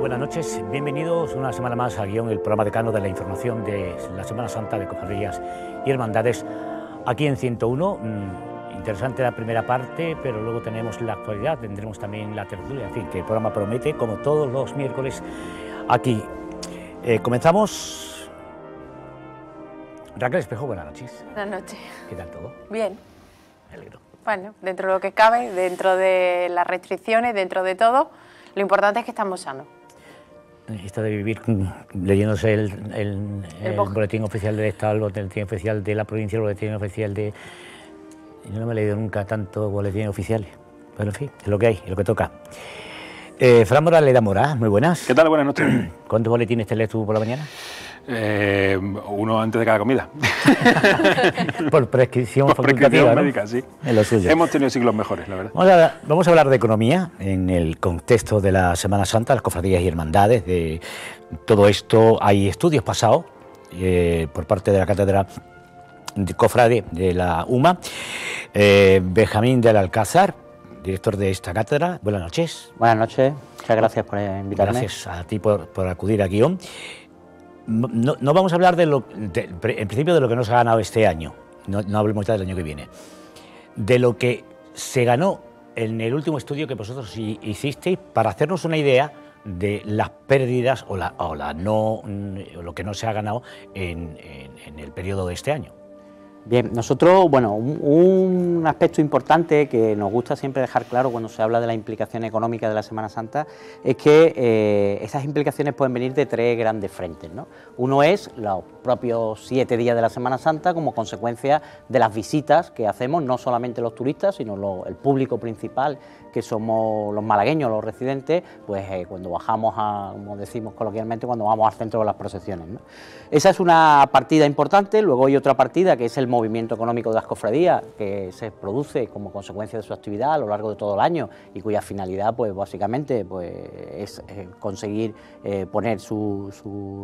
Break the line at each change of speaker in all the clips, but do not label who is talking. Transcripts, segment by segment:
buenas noches. Bienvenidos una semana más a Guión, el programa decano de la información de la Semana Santa de Cofradías y Hermandades, aquí en 101. Interesante la primera parte, pero luego tenemos la actualidad, tendremos también la tertulia, en fin, que el programa promete, como todos los miércoles, aquí. Comenzamos. Raquel Espejo, buenas noches.
Buenas noches.
¿Qué tal todo?
Bien.
Me alegro.
Bueno, dentro de lo que cabe, dentro de las restricciones, dentro de todo, lo importante es que estamos sanos.
Esto de vivir leyéndose el boletín oficial del Estado, el boletín oficial de la provincia, el boletín oficial de... Yo no me he leído nunca tanto boletines oficiales, pero en fin, es lo que hay, es lo que toca. Fran Morales de Amora, muy buenas.
¿Qué tal? Buenas noches.
¿Cuántos boletines te lees tú por la mañana?
Uno antes de cada comida.
Por prescripción
Por prescripción
¿no?
médica, sí.
Es lo suyo.
Hemos tenido siglos mejores, la verdad.
Vamos a hablar de economía en el contexto de la Semana Santa, las cofradías y hermandades. De todo esto hay estudios pasados por parte de la Cátedra de Cofrade de la UMA. Benjamín del Alcázar, director de esta cátedra. Buenas noches.
Buenas noches, muchas gracias por invitarme.
Gracias a ti por acudir a Guión. No vamos a hablar en principio de lo que no se ha ganado este año, no hablemos ya del año que viene, de lo que se ganó en el último estudio que vosotros hicisteis para hacernos una idea de las pérdidas o lo que no se ha ganado en el periodo de este año.
Bien, nosotros, bueno, un aspecto importante que nos gusta siempre dejar claro cuando se habla de la implicación económica de la Semana Santa es que esas implicaciones pueden venir de tres grandes frentes, ¿no? Uno es los propios 7 días de la Semana Santa como consecuencia de las visitas que hacemos, no solamente los turistas, sino el público principal, que somos los malagueños, los residentes, pues cuando bajamos como decimos coloquialmente, cuando vamos al centro de las procesiones, ¿no? Esa es una partida importante. Luego hay otra partida que es el movimiento económico de las cofradías, que se produce como consecuencia de su actividad a lo largo de todo el año y cuya finalidad, pues básicamente, pues es conseguir poner sus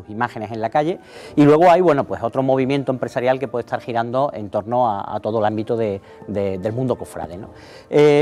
imágenes en la calle. Y luego hay, bueno, pues otro movimiento empresarial que puede estar girando en torno a todo el ámbito del mundo cofrade, ¿no?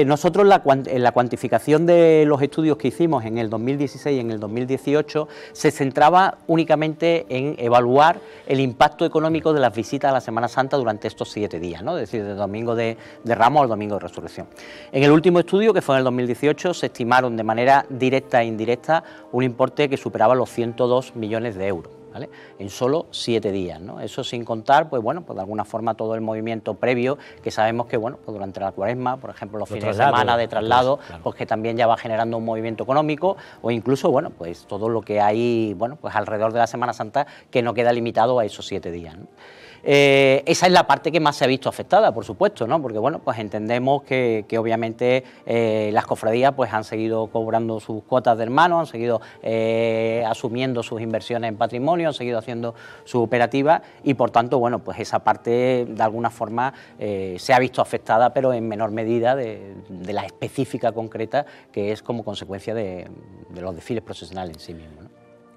Nosotros en la cuantificación de los estudios que hicimos en el 2016 y en el 2018 se centraba únicamente en evaluar el impacto económico de las visitas a la Semana Santa durante estos 7 días, ¿no? Es decir, del domingo de Ramos al domingo de Resurrección. En el último estudio, que fue en el 2018, se estimaron de manera directa e indirecta un importe que superaba los 102 millones de euros. ¿Vale? En solo 7 días, ¿no? Eso sin contar, pues bueno, pues de alguna forma todo el movimiento previo, que sabemos que, bueno, pues durante la Cuaresma, por ejemplo, los fines de semana de traslado, claro, pues que también ya va generando un movimiento económico, o incluso, bueno, pues todo lo que hay, bueno, pues alrededor de la Semana Santa, que no queda limitado a esos 7 días, ¿no? Esa es la parte que más se ha visto afectada, por supuesto, ¿no? Porque bueno, pues entendemos que obviamente las cofradías pues han seguido cobrando sus cuotas de hermanos, han seguido asumiendo sus inversiones en patrimonio, han seguido haciendo su operativa y por tanto, bueno, pues esa parte de alguna forma se ha visto afectada, pero en menor medida de la específica concreta que es como consecuencia de los desfiles procesionales en sí mismos, ¿no?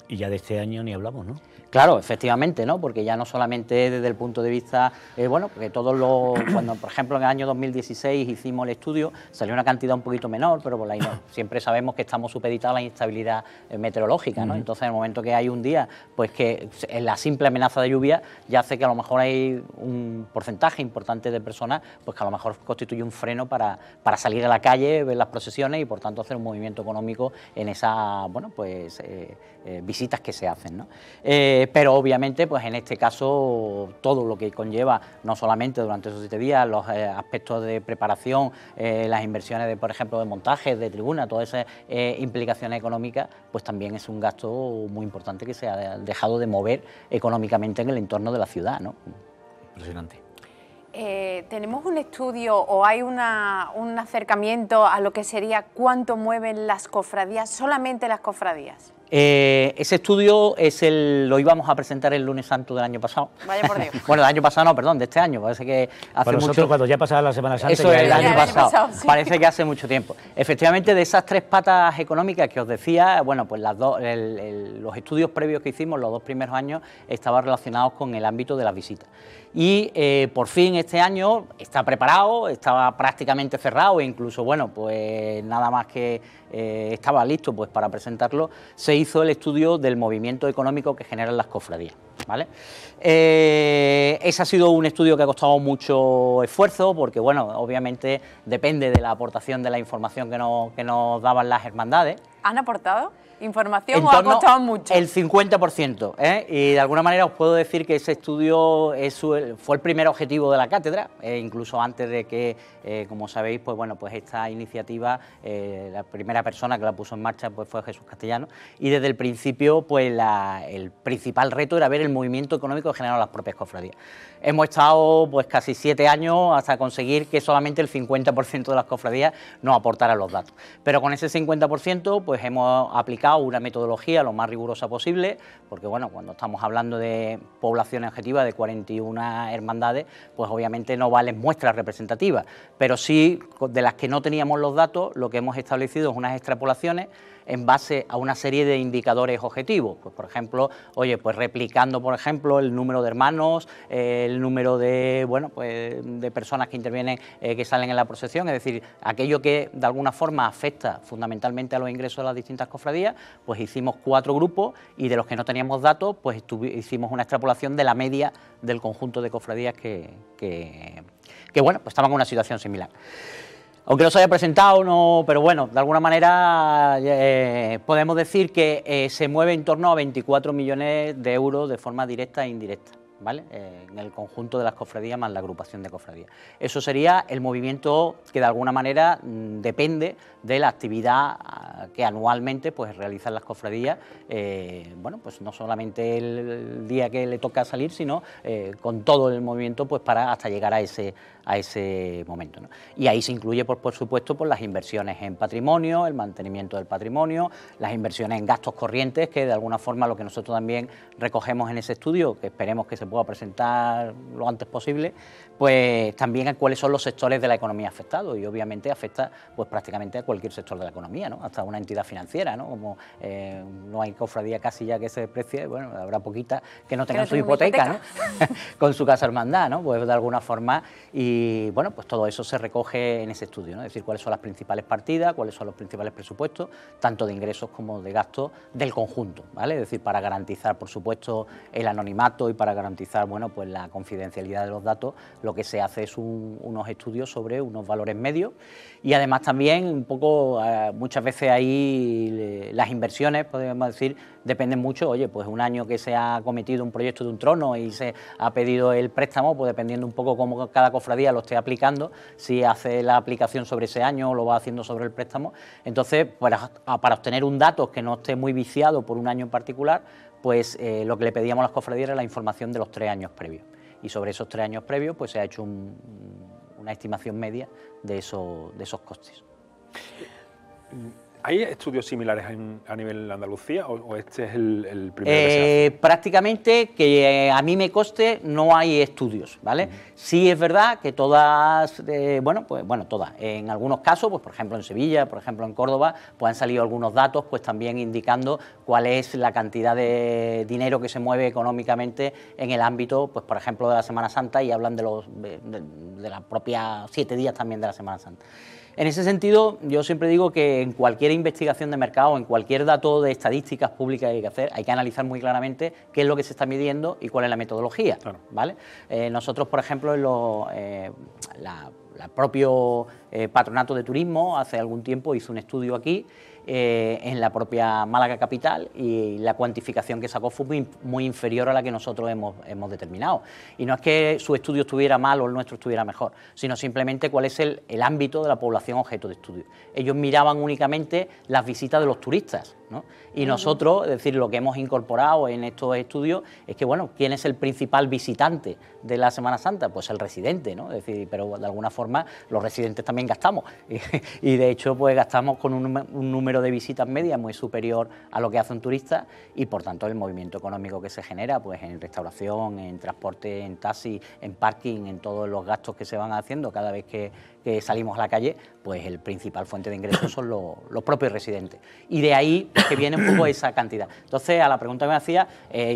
Y ya de este año ni hablamos, ¿no?
Claro, efectivamente, ¿no? Porque ya no solamente desde el punto de vista, bueno, porque cuando por ejemplo en el año 2016 hicimos el estudio, salió una cantidad un poquito menor, pero por ahí no, siempre sabemos que estamos supeditados a la inestabilidad meteorológica, ¿no? Entonces en el momento que hay un día, pues que la simple amenaza de lluvia ya hace que a lo mejor hay un porcentaje importante de personas, pues que a lo mejor constituye un freno para salir a la calle, ver las procesiones y por tanto hacer un movimiento económico en esas, bueno, pues visitas que se hacen, ¿no? Pero obviamente, pues en este caso, todo lo que conlleva, no solamente durante esos 7 días, los aspectos de preparación, las inversiones, por ejemplo, de montajes, de tribuna, todas esas implicaciones económicas, pues también es un gasto muy importante que se ha dejado de mover económicamente en el entorno de la ciudad, ¿no?
Impresionante.
¿Tenemos un estudio o hay un acercamiento a lo que sería cuánto mueven las cofradías, solamente las cofradías?
Ese estudio lo íbamos a presentar el lunes santo del año pasado.
Vaya por Dios.
Bueno, del año pasado no, perdón, de este año. Parece que hace
para nosotros, cuando ya pasaba la Semana Santa.
Eso es el año pasado.
Sí.
Parece que hace mucho tiempo. Efectivamente, de esas 3 patas económicas que os decía, bueno, pues los estudios previos que hicimos los 2 primeros años estaban relacionados con el ámbito de las visitas. Y por fin este año está preparado, estaba prácticamente cerrado e incluso, bueno, pues nada más que estaba listo pues para presentarlo, se se hizo el estudio del movimiento económico que generan las cofradías, ¿vale? Ese ha sido un estudio que ha costado mucho esfuerzo porque, bueno, obviamente depende de la aportación de la información que nos daban las hermandades.
¿Han aportado información o ha costado mucho?
El 50%, y de alguna manera os puedo decir que ese estudio fue el primer objetivo de la cátedra, incluso antes de que, como sabéis, pues bueno, pues esta iniciativa, la primera persona que la puso en marcha pues fue Jesús Castellano, y desde el principio pues el principal reto era ver el movimiento económico que generaron las propias cofradías. Hemos estado pues casi 7 años hasta conseguir que solamente el 50% de las cofradías nos aportaran los datos, pero con ese 50% pues hemos aplicado una metodología lo más rigurosa posible, porque bueno, cuando estamos hablando de población objetiva de 41 hermandades, pues obviamente no valen muestras representativas, pero sí de las que no teníamos los datos, lo que hemos establecido es unas extrapolaciones en base a una serie de indicadores objetivos, pues por ejemplo, oye, pues replicando por ejemplo el número de hermanos, el número de, bueno, pues de personas que intervienen, que salen en la procesión, es decir, aquello que de alguna forma afecta fundamentalmente a los ingresos de las distintas cofradías, pues hicimos 4 grupos y de los que no teníamos datos, pues hicimos una extrapolación de la media del conjunto de cofradías que bueno, pues estaban en una situación similar. Aunque no se haya presentado, no, pero bueno, de alguna manera podemos decir que se mueve en torno a 24 millones de euros de forma directa e indirecta, ¿vale? En el conjunto de las cofradías más la agrupación de cofradías. Eso sería el movimiento que de alguna manera depende de la actividad que anualmente pues realizan las cofradías, bueno, pues no solamente el día que le toca salir, sino con todo el movimiento pues para hasta llegar a ese momento, ¿no? Y ahí se incluye por supuesto pues las inversiones en patrimonio, el mantenimiento del patrimonio, las inversiones en gastos corrientes, que de alguna forma lo que nosotros también recogemos en ese estudio, que esperemos que se pueda presentar lo antes posible, pues también a cuáles son los sectores de la economía afectados, y obviamente afecta pues prácticamente a cualquier sector de la economía, ¿no? Hasta una entidad financiera, ¿no? Como no hay cofradía casi ya que se desprecie, bueno, habrá poquitas que no tengan su hipoteca, ¿no? Con su casa hermandad, ¿no? Pues de alguna forma, y bueno, pues todo eso se recoge en ese estudio, ¿no? Es decir, cuáles son las principales partidas, cuáles son los principales presupuestos, tanto de ingresos como de gastos del conjunto, ¿vale? Es decir, para garantizar, por supuesto, el anonimato y para garantizar, bueno, pues la confidencialidad de los datos, lo que se hace es unos estudios sobre unos valores medios, y además también un poco, muchas veces ahí las inversiones, podemos decir, dependen mucho, oye, pues un año que se ha cometido un proyecto de un trono y se ha pedido el préstamo, pues dependiendo un poco cómo cada cofradía lo esté aplicando, si hace la aplicación sobre ese año o lo va haciendo sobre el préstamo. Entonces, para obtener un dato que no esté muy viciado por un año en particular, pues lo que le pedíamos a las cofradías era la información de los 3 años previos. Y sobre esos 3 años previos, pues se ha hecho una estimación media de esos costes.
¿Hay estudios similares a nivel Andalucía o este es el primero que se hace?
Prácticamente, que a mí me conste, no hay estudios, ¿vale? Sí es verdad que todas, todas, en algunos casos, pues por ejemplo en Sevilla, por ejemplo en Córdoba, pues han salido algunos datos, pues también indicando cuál es la cantidad de dinero que se mueve económicamente en el ámbito, pues por ejemplo de la Semana Santa, y hablan de la propia 7 días también de la Semana Santa. En ese sentido, yo siempre digo que en cualquier investigación de mercado, en cualquier dato de estadísticas públicas que hay que hacer, hay que analizar muy claramente qué es lo que se está midiendo y cuál es la metodología, claro, ¿vale? Nosotros, por ejemplo, el propio Patronato de Turismo hace algún tiempo hizo un estudio aquí en la propia Málaga capital, y la cuantificación que sacó fue muy inferior a la que nosotros hemos determinado. Y no es que su estudio estuviera mal o el nuestro estuviera mejor, sino simplemente cuál es el ámbito de la población objeto de estudio. Ellos miraban únicamente las visitas de los turistas, ¿no? Y nosotros, es decir, lo que hemos incorporado en estos estudios es que, bueno, ¿quién es el principal visitante de la Semana Santa? Pues el residente, ¿no? Es decir, pero de alguna forma los residentes también gastamos y de hecho pues gastamos con un número de visitas media muy superior a lo que hace un turista, y por tanto el movimiento económico que se genera pues en restauración, en transporte, en taxi, en parking, en todos los gastos que se van haciendo cada vez que que salimos a la calle, pues el principal fuente de ingresos son los propios residentes. Y de ahí que viene un poco esa cantidad. Entonces, a la pregunta que me hacía,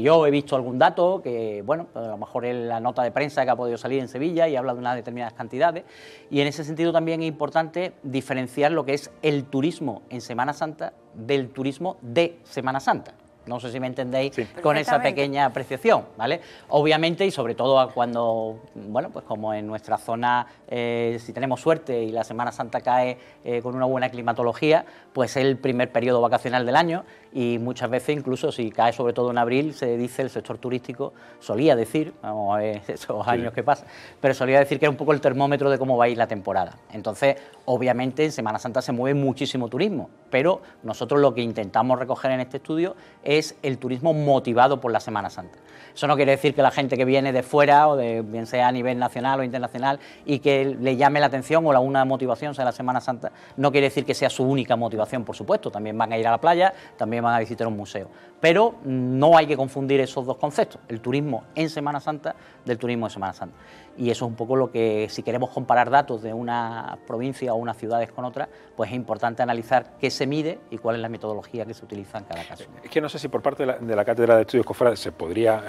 yo he visto algún dato que, bueno, a lo mejor es la nota de prensa que ha podido salir en Sevilla y habla de unas determinadas cantidades. Y en ese sentido también es importante diferenciar lo que es el turismo en Semana Santa del turismo de Semana Santa. No sé si me entendéis con esa pequeña apreciación, ¿vale? Obviamente, y sobre todo cuando, bueno, pues como en nuestra zona, si tenemos suerte y la Semana Santa cae con una buena climatología, pues es el primer periodo vacacional del año y muchas veces, incluso si cae sobre todo en abril, se dice, el sector turístico solía decir, vamos a ver esos años que pasan, pero solía decir que era un poco el termómetro de cómo va a ir la temporada. Entonces, obviamente, en Semana Santa se mueve muchísimo turismo, pero nosotros lo que intentamos recoger en este estudio es el turismo motivado por la Semana Santa. Eso no quiere decir que la gente que viene de fuera, o de, bien sea a nivel nacional o internacional, y que le llame la atención o una motivación sea la Semana Santa, no quiere decir que sea su única motivación, por supuesto. También van a ir a la playa, también van a visitar un museo. Pero no hay que confundir esos dos conceptos, el turismo en Semana Santa del turismo de Semana Santa. Y eso es un poco lo que, si queremos comparar datos de una provincia o unas ciudades con otras, pues es importante analizar qué se mide y cuál es la metodología que se utiliza en cada caso.
Es que no sé si por parte de la Cátedra de Estudios Cofrades se podría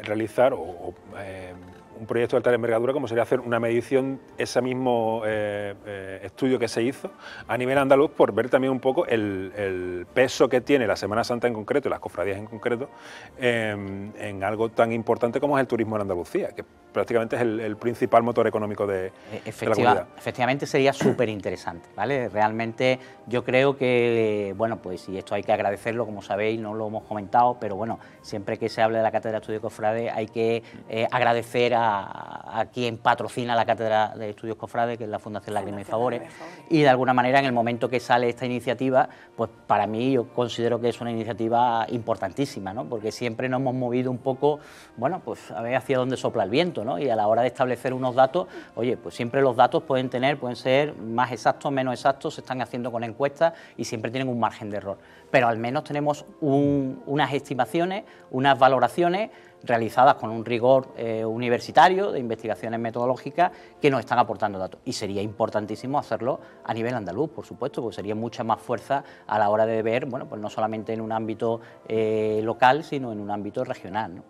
realizar un proyecto de tal envergadura como sería hacer una medición, ese mismo estudio que se hizo a nivel andaluz, por ver también un poco el peso que tiene la Semana Santa en concreto y las cofradías en concreto en algo tan importante como es el turismo en Andalucía, que prácticamente es el principal motor económico de la comunidad.
Efectivamente sería súper interesante, ¿vale? Realmente yo creo que, bueno, pues y esto hay que agradecerlo, como sabéis, no lo hemos comentado, pero bueno, siempre que se hable de la Cátedra de Estudios Cofrades hay que agradecer a quien patrocina la Cátedra de Estudios Cofrades, que es la Fundación Lágrimas y Favores, y de alguna manera en el momento que sale esta iniciativa, pues para mí yo considero que es una iniciativa importantísima, ¿no? Porque siempre nos hemos movido un poco, bueno, pues a ver hacia dónde sopla el viento, ¿no? Y a la hora de establecer unos datos, oye, pues siempre los datos pueden ser más exactos, menos exactos, se están haciendo con encuestas y siempre tienen un margen de error. Pero al menos tenemos unas estimaciones, unas valoraciones realizadas con un rigor universitario de investigaciones metodológicas que nos están aportando datos. Y sería importantísimo hacerlo a nivel andaluz, por supuesto, porque sería mucha más fuerza a la hora de ver, bueno, pues no solamente en un ámbito local, sino en un ámbito regional, ¿no?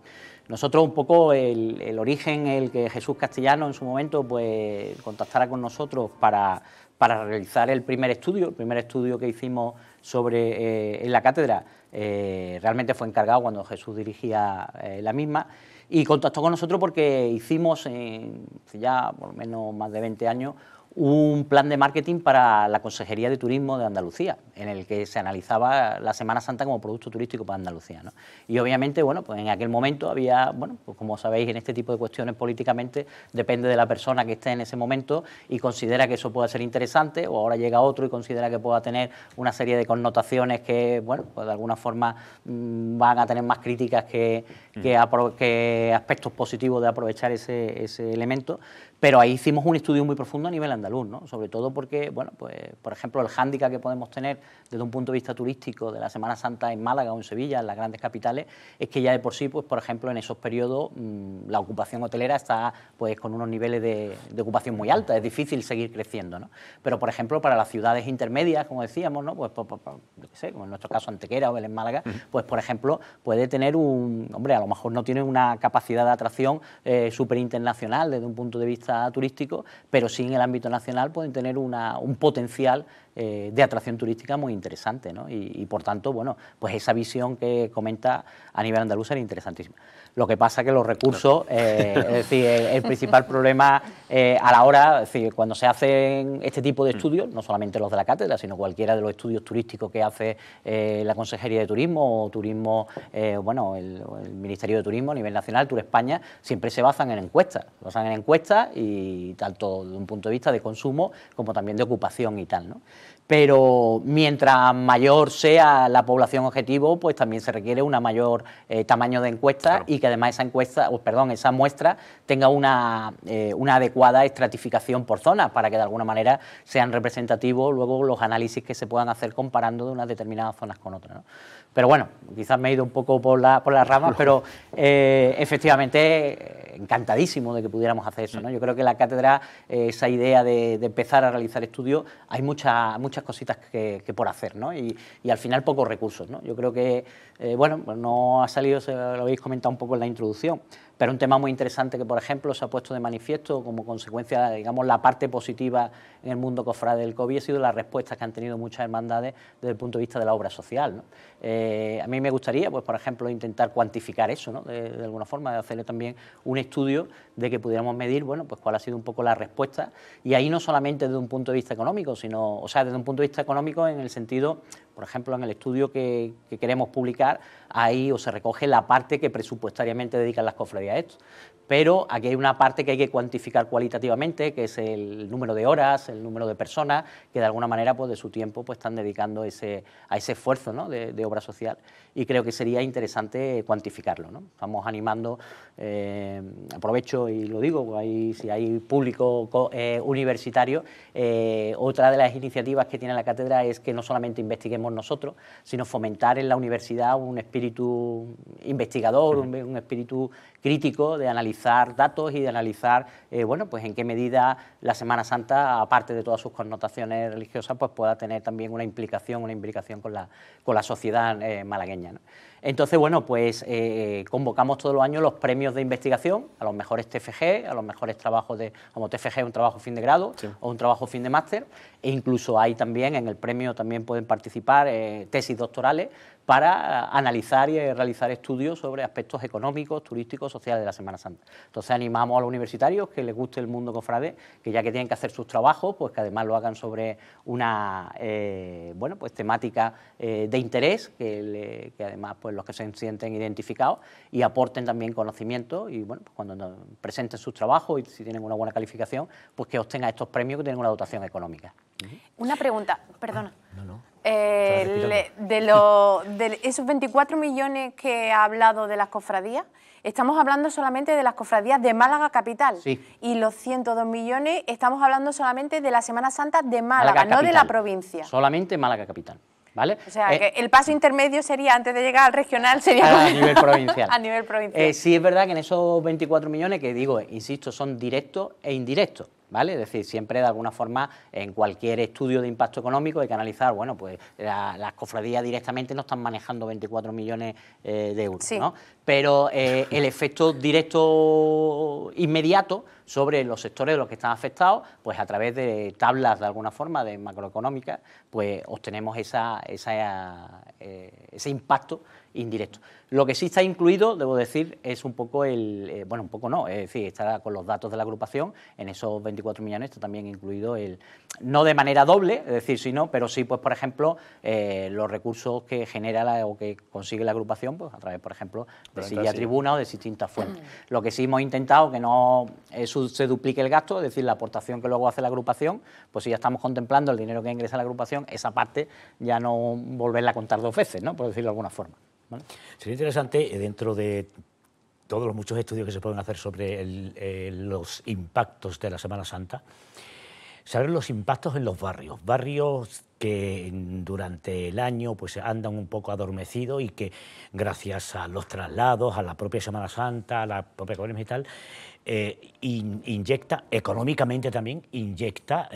Nosotros un poco el origen, el que Jesús Castellano en su momento pues contactara con nosotros para realizar el primer estudio que hicimos sobre en la cátedra, realmente fue encargado cuando Jesús dirigía la misma, y contactó con nosotros porque hicimos hace ya por lo menos más de 20 años un plan de marketing para la Consejería de Turismo de Andalucía, en el que se analizaba la Semana Santa como producto turístico para Andalucía, ¿no? Y obviamente, bueno, pues en aquel momento había, bueno, pues como sabéis, en este tipo de cuestiones políticamente depende de la persona que esté en ese momento y considera que eso pueda ser interesante, o ahora llega otro y considera que pueda tener una serie de connotaciones que, bueno, pues de alguna forma van a tener más críticas que aspectos positivos de aprovechar ese elemento. Pero ahí hicimos un estudio muy profundo a nivel andaluz, ¿no? Sobre todo porque, bueno, pues por ejemplo, el hándicap que podemos tener desde un punto de vista turístico de la Semana Santa en Málaga o en Sevilla, en las grandes capitales, es que ya de por sí, pues por ejemplo, en esos periodos la ocupación hotelera está pues con unos niveles de ocupación muy alta, es difícil seguir creciendo, ¿no? Pero por ejemplo, para las ciudades intermedias, como decíamos, ¿no? Pues yo qué sé, como en nuestro caso Antequera o en Málaga, pues por ejemplo, puede tener hombre, a lo mejor no tiene una capacidad de atracción súper internacional desde un punto de vista turístico, pero sí en el ámbito nacional pueden tener un potencial de atracción turística muy interesante, ¿no? Y por tanto, bueno, pues esa visión que comenta a nivel andaluz era interesantísima. Lo que pasa que los recursos, es decir, el principal problema a la hora, es decir, cuando se hacen este tipo de estudios, no solamente los de la cátedra, sino cualquiera de los estudios turísticos que hace la Consejería de Turismo o Turismo, bueno, el Ministerio de Turismo a nivel nacional, Tour España, siempre se basan en encuestas, y tanto desde un punto de vista de consumo como también de ocupación y tal, ¿no? Pero mientras mayor sea la población objetivo, pues también se requiere una mayor tamaño de encuesta, claro, y que además esa encuesta, esa muestra tenga una adecuada estratificación por zonas para que de alguna manera sean representativos luego los análisis que se puedan hacer comparando de unas determinadas zonas con otras, ¿no? Pero bueno, quizás me he ido un poco por las ramas, pero efectivamente encantadísimo de que pudiéramos hacer eso, ¿no? Yo creo que la cátedra, esa idea de empezar a realizar estudios, hay muchas cositas que por hacer, ¿no? Y al final pocos recursos, ¿no? Yo creo que, bueno, pues no ha salido, lo habéis comentado un poco en la introducción, pero un tema muy interesante que, por ejemplo, se ha puesto de manifiesto como consecuencia, digamos, la parte positiva en el mundo cofrade del COVID ha sido las respuestas que han tenido muchas hermandades desde el punto de vista de la obra social, ¿no? A mí me gustaría, pues, por ejemplo, intentar cuantificar eso, ¿no? De alguna forma, de hacerle también un estudio de que pudiéramos medir, bueno, pues cuál ha sido un poco la respuesta, y ahí no solamente desde un punto de vista económico, sino, o sea, desde un punto de vista económico en el sentido, por ejemplo, en el estudio que queremos publicar, ahí se recoge la parte que presupuestariamente dedican las cofradías a esto. Pero aquí hay una parte que hay que cuantificar cualitativamente, que es el número de horas, el número de personas que de alguna manera, pues, de su tiempo, pues, están dedicando a ese esfuerzo, ¿no? de obra social, y creo que sería interesante cuantificarlo, ¿no? Estamos animando, aprovecho y lo digo, si hay público universitario, otra de las iniciativas que tiene la cátedra es que no solamente investiguemos nosotros, sino fomentar en la universidad un espíritu investigador, un espíritu crítico de analizar datos y de analizar, bueno, pues en qué medida la Semana Santa, aparte de todas sus connotaciones religiosas, pues pueda tener también una implicación con la sociedad malagueña, ¿no? Entonces, bueno, pues convocamos todos los años los premios de investigación a los mejores TFG, a los mejores trabajos como TFG, un trabajo fin de grado, sí, o un trabajo fin de máster, e incluso hay también, en el premio también pueden participar tesis doctorales para analizar y realizar estudios sobre aspectos económicos, turísticos, sociales de la Semana Santa. Entonces animamos a los universitarios que les guste el mundo cofrade, que ya que tienen que hacer sus trabajos, pues que además lo hagan sobre una bueno, pues temática de interés, que además, pues los que se sienten identificados y aporten también conocimiento, y bueno, pues cuando presenten sus trabajos y si tienen una buena calificación, pues que obtengan estos premios que tienen una dotación económica.
Una pregunta, perdona.
No.
De esos 24 millones que ha hablado de las cofradías, estamos hablando solamente de las cofradías de Málaga capital.
Sí.
Y los 102 millones estamos hablando solamente de la Semana Santa de Málaga,
Málaga
no de la provincia.
Solamente Málaga capital, ¿vale?
O sea, que el paso intermedio sería, antes de llegar al regional, sería
a nivel provincial.
A nivel provincial.
Sí, es verdad que en esos 24 millones, que digo, insisto, son directos e indirectos, ¿vale? Es decir, siempre de alguna forma en cualquier estudio de impacto económico hay que analizar, bueno, pues las cofradías directamente no están manejando 24 millones de euros, sí, ¿no? Pero el efecto directo inmediato sobre los sectores de los que están afectados, pues a través de tablas de alguna forma de macroeconómicas, pues obtenemos ese impacto indirecto. Lo que sí está incluido, debo decir, es un poco bueno, un poco no, es decir, está con los datos de la agrupación, en esos 24 millones está también incluido no de manera doble, es decir, sino, pero sí, pues por ejemplo, los recursos que genera o que consigue la agrupación, pues a través, por ejemplo, de silla tribuna o de distintas fuentes. Lo que sí hemos intentado que no se duplique el gasto, es decir, la aportación que luego hace la agrupación, pues si ya estamos contemplando el dinero que ingresa a la agrupación, esa parte ya no volverla a contar dos veces, ¿no? Por decirlo de alguna forma, ¿vale?
Sería interesante, dentro de todos los muchos estudios que se pueden hacer sobre los impactos de la Semana Santa, saber los impactos en los barrios que durante el año pues andan un poco adormecidos y que gracias a los traslados, a la propia Semana Santa, a la propia Cuaresma y tal, inyecta, económicamente también, inyecta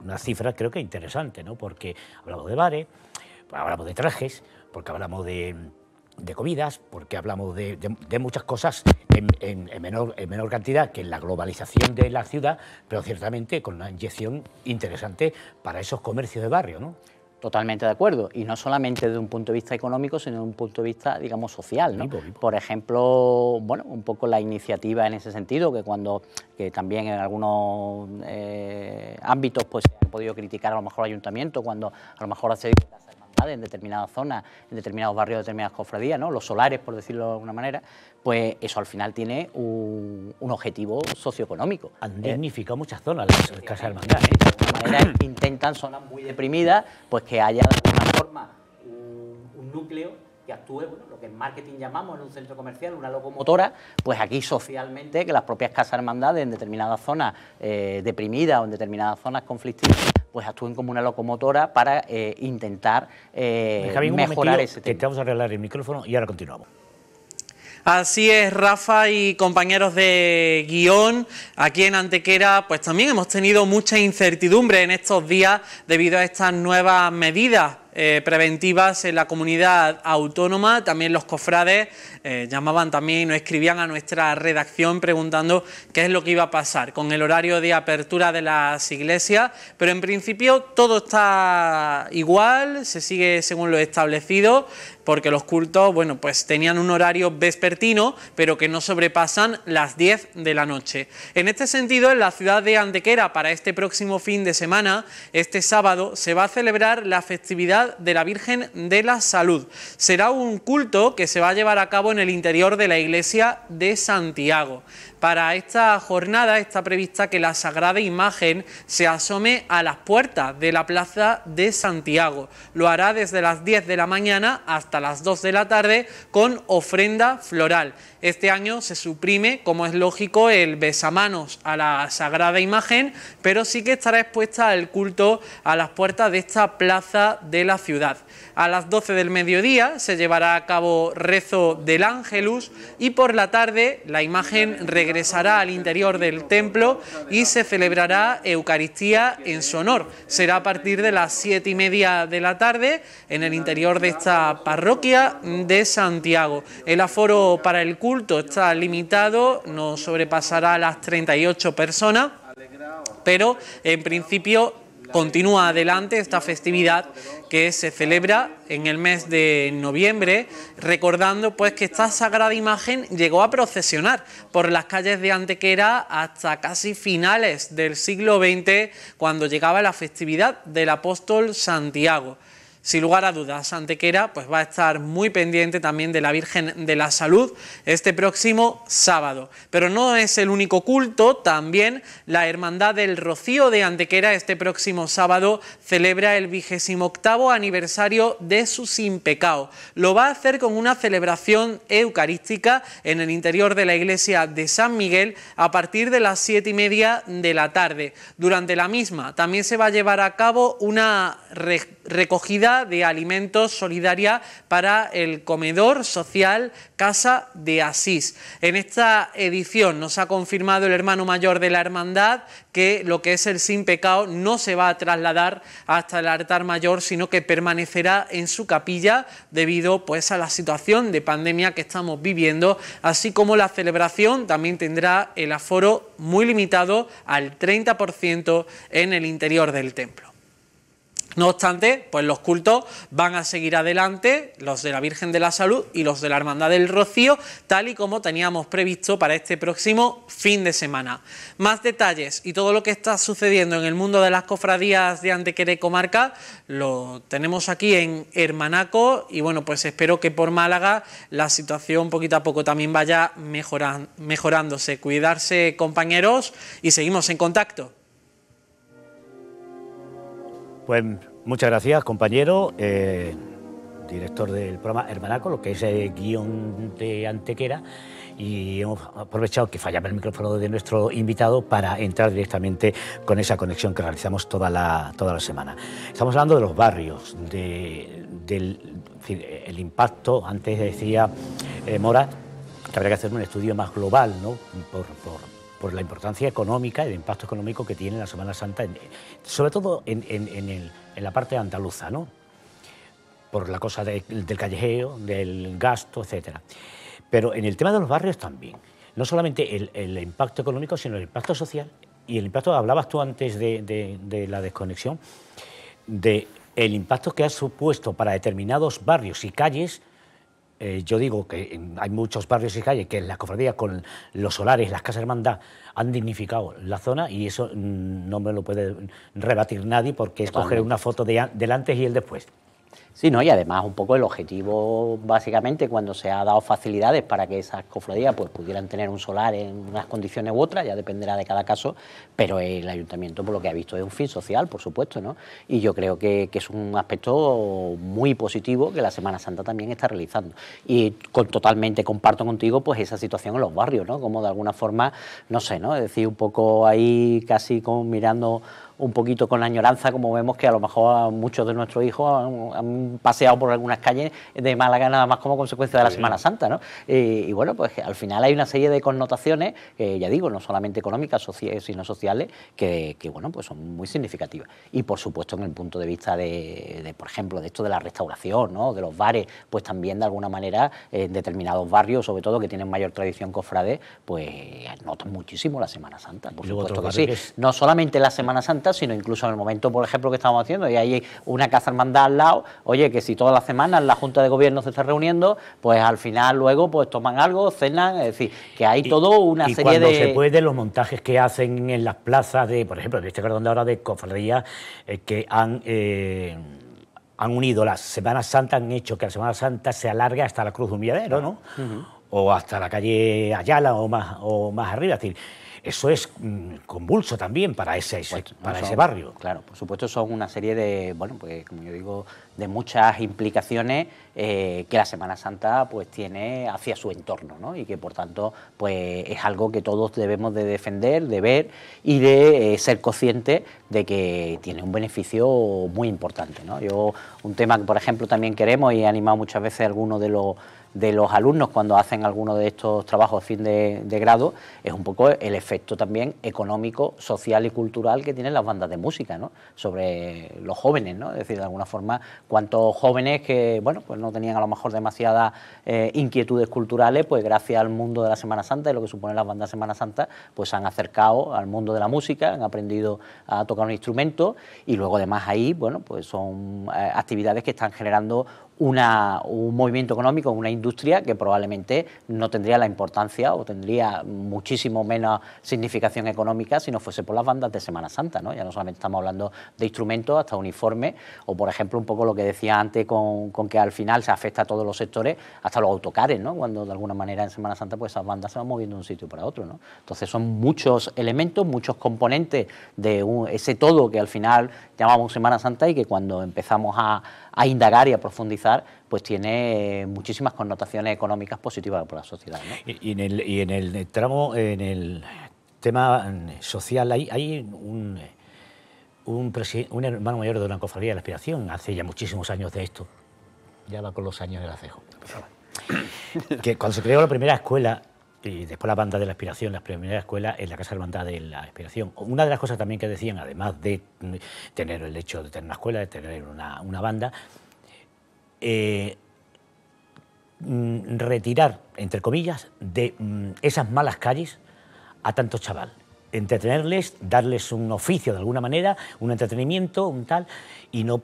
una cifra creo que interesante, ¿no? Porque hablamos de bares, hablamos de trajes, porque hablamos de comidas, porque hablamos de muchas cosas en menor cantidad que en la globalización de la ciudad, pero ciertamente con una inyección interesante para esos comercios de barrio, ¿no?
Totalmente de acuerdo, y no solamente desde un punto de vista económico, sino desde un punto de vista, digamos, social, ¿no?
Vivo.
Por ejemplo, bueno, un poco la iniciativa en ese sentido, que también en algunos ámbitos pues se han podido criticar a lo mejor ayuntamientos, cuando a lo mejor hace hermandades en determinadas zonas, en determinados barrios, determinadas cofradías, ¿no? Los solares, por decirlo de alguna manera, pues eso al final tiene un objetivo socioeconómico.
Han dignificado muchas zonas las casas hermandades.
De alguna manera intentan zonas muy deprimidas, pues que haya de alguna forma un núcleo que actúe, bueno, lo que en marketing llamamos en un centro comercial, una locomotora, pues aquí socialmente, que las propias casas hermandades en determinadas zonas deprimidas o en determinadas zonas conflictivas, pues actúen como una locomotora para intentar mejorar ese tema.
Que te vamos a arreglar el micrófono y ahora continuamos.
Así es, Rafa y compañeros de guión. Aquí en Antequera pues también hemos tenido mucha incertidumbre en estos días debido a estas nuevas medidas preventivas en la comunidad autónoma. También los cofrades llamaban también, nos escribían a nuestra redacción preguntando qué es lo que iba a pasar con el horario de apertura de las iglesias, pero en principio todo está igual, se sigue según lo establecido, porque los cultos, bueno, pues tenían un horario vespertino, pero que no sobrepasan las 10 de la noche. En este sentido, en la ciudad de Antequera, para este próximo fin de semana, este sábado, se va a celebrar la festividad de la Virgen de la Salud. Será un culto que se va a llevar a cabo en el interior de la iglesia de Santiago. Para esta jornada está prevista que la Sagrada Imagen se asome a las puertas de la plaza de Santiago. Lo hará desde las 10 de la mañana hasta las 2 de la tarde con ofrenda floral. Este año se suprime, como es lógico, el besamanos a la Sagrada Imagen, pero sí que estará expuesta el culto a las puertas de esta plaza de la ciudad. A las 12 del mediodía se llevará a cabo rezo del Ángelus y por la tarde la imagen regresará al interior del templo y se celebrará Eucaristía en su honor. Será a partir de las 7:30 de la tarde en el interior de esta parroquia de Santiago. El aforo para el culto está limitado, no sobrepasará las 38 personas, pero en principio continúa adelante esta festividad que se celebra en el mes de noviembre, recordando pues que esta Sagrada Imagen llegó a procesionar por las calles de Antequera hasta casi finales del siglo XX, cuando llegaba la festividad del apóstol Santiago. Sin lugar a dudas, Antequera pues va a estar muy pendiente también de la Virgen de la Salud este próximo sábado. Pero no es el único culto, también la Hermandad del Rocío de Antequera este próximo sábado celebra el 28º aniversario de su Sin Pecado. Lo va a hacer con una celebración eucarística en el interior de la iglesia de San Miguel a partir de las 7:30 de la tarde. Durante la misma también se va a llevar a cabo una recogida de alimentos solidaria para el comedor social Casa de Asís. En esta edición nos ha confirmado el hermano mayor de la hermandad que lo que es el Sin Pecado no se va a trasladar hasta el altar mayor, sino que permanecerá en su capilla debido pues a la situación de pandemia que estamos viviendo, así como la celebración también tendrá el aforo muy limitado al 30% en el interior del templo. No obstante, pues los cultos van a seguir adelante, los de la Virgen de la Salud y los de la Hermandad del Rocío, tal y como teníamos previsto para este próximo fin de semana. Más detalles y todo lo que está sucediendo en el mundo de las cofradías de Antequera y comarca lo tenemos aquí en Hermanaco y bueno, pues espero que por Málaga la situación poquito a poco también vaya mejorándose. Cuidarse, compañeros, y seguimos en contacto.
Pues muchas gracias, compañero, director del programa Hermanaco, lo que es el guión de Antequera, y hemos aprovechado que fallaba el micrófono de nuestro invitado para entrar directamente con esa conexión que realizamos toda la semana. Estamos hablando de los barrios, el impacto. Antes decía Mora que habría que hacer un estudio más global, ¿no? Por la importancia económica y el impacto económico que tiene la Semana Santa, sobre todo en la parte andaluza, ¿no? Por la cosa del callejeo, del gasto, etcétera. Pero en el tema de los barrios también, no solamente el impacto económico, sino el impacto social y el impacto, hablabas tú antes de la desconexión, de el impacto que ha supuesto para determinados barrios y calles. Yo digo que hay muchos barrios y calles que en las cofradías con los solares, las casas hermandad, han dignificado la zona, y eso no me lo puede rebatir nadie, porque es coger una foto del antes y el después.
Sí, ¿no? Y además un poco el objetivo, básicamente, cuando se ha dado facilidades para que esas cofradías pues pudieran tener un solar en unas condiciones u otras, ya dependerá de cada caso, pero el ayuntamiento, por lo que ha visto, es un fin social, por supuesto, ¿no? Y yo creo que es un aspecto muy positivo que la Semana Santa también está realizando. Y totalmente comparto contigo pues esa situación en los barrios, ¿no? Como de alguna forma, no sé, ¿no? Es decir, un poco ahí casi como mirando un poquito con añoranza, como vemos que a lo mejor muchos de nuestros hijos han paseado por algunas calles de Málaga nada más como consecuencia de la Semana Santa, ¿no? Y bueno, pues al final hay una serie de connotaciones, ya digo, no solamente económicas, sino sociales, que bueno, pues son muy significativas. Y por supuesto en el punto de vista de por ejemplo, de esto de la restauración, ¿no? De los bares, pues también de alguna manera en determinados barrios, sobre todo que tienen mayor tradición cofrade, pues notan muchísimo la Semana Santa, por supuesto que sí. No solamente la Semana Santa, sino incluso en el momento, por ejemplo, que estamos haciendo, y hay una casa hermandad al lado, oye, que si todas las semanas la Junta de Gobierno se está reuniendo, pues al final luego pues toman algo, cenan, es decir, que hay todo una serie de...
Y cuando se puede, los montajes que hacen en las plazas de, por ejemplo, de este cordón de ahora de cofradías, que han unido la Semana Santa, han hecho que la Semana Santa se alargue hasta la Cruz de Humilladero, ¿no? O hasta la calle Ayala o más arriba, es decir, eso es convulso también para ese barrio.
Claro, por supuesto son una serie de, bueno, pues como yo digo, de muchas implicaciones que la Semana Santa pues tiene hacia su entorno, ¿no? Y que por tanto pues es algo que todos debemos de defender, de ver y de ser conscientes de que tiene un beneficio muy importante, ¿no? Un tema que por ejemplo también queremos y he animado muchas veces a algunos de los alumnos cuando hacen alguno de estos trabajos de fin de grado, es un poco el efecto también económico, social y cultural que tienen las bandas de música, ¿no? Sobre los jóvenes, ¿no? Es decir, de alguna forma, cuántos jóvenes que, bueno, pues no tenían a lo mejor demasiadas inquietudes culturales, pues gracias al mundo de la Semana Santa y lo que suponen las bandas de Semana Santa, pues se han acercado al mundo de la música, han aprendido a tocar un instrumento y luego además ahí, bueno, pues son actividades que están generando un movimiento económico, una industria que probablemente no tendría la importancia o tendría muchísimo menos significación económica si no fuese por las bandas de Semana Santa, ¿no? Ya no solamente estamos hablando de instrumentos, hasta uniformes, o por ejemplo un poco lo que decía antes con que al final se afecta a todos los sectores, hasta los autocares, ¿no? Cuando de alguna manera en Semana Santa pues esas bandas se van moviendo de un sitio para otro, ¿no? Entonces son muchos elementos, muchos componentes de ese todo que al final llamamos Semana Santa y que cuando empezamos a indagar y a profundizar, pues tiene muchísimas connotaciones económicas positivas para la sociedad, ¿no?
Y en el tramo, en el tema social, hay un hermano mayor de una cofradía de la Aspiración, hace ya muchísimos años de esto, ya va con los años del acejo, que cuando se creó la primera escuela, y después la banda de la Aspiración, la primera escuela en la Casa Hermandad de la Aspiración. Una de las cosas también que decían, además de tener el hecho de tener una escuela, de tener una banda, retirar, entre comillas, de esas malas calles a tantos chaval. Entretenerles, darles un oficio de alguna manera, un entretenimiento, un tal, y no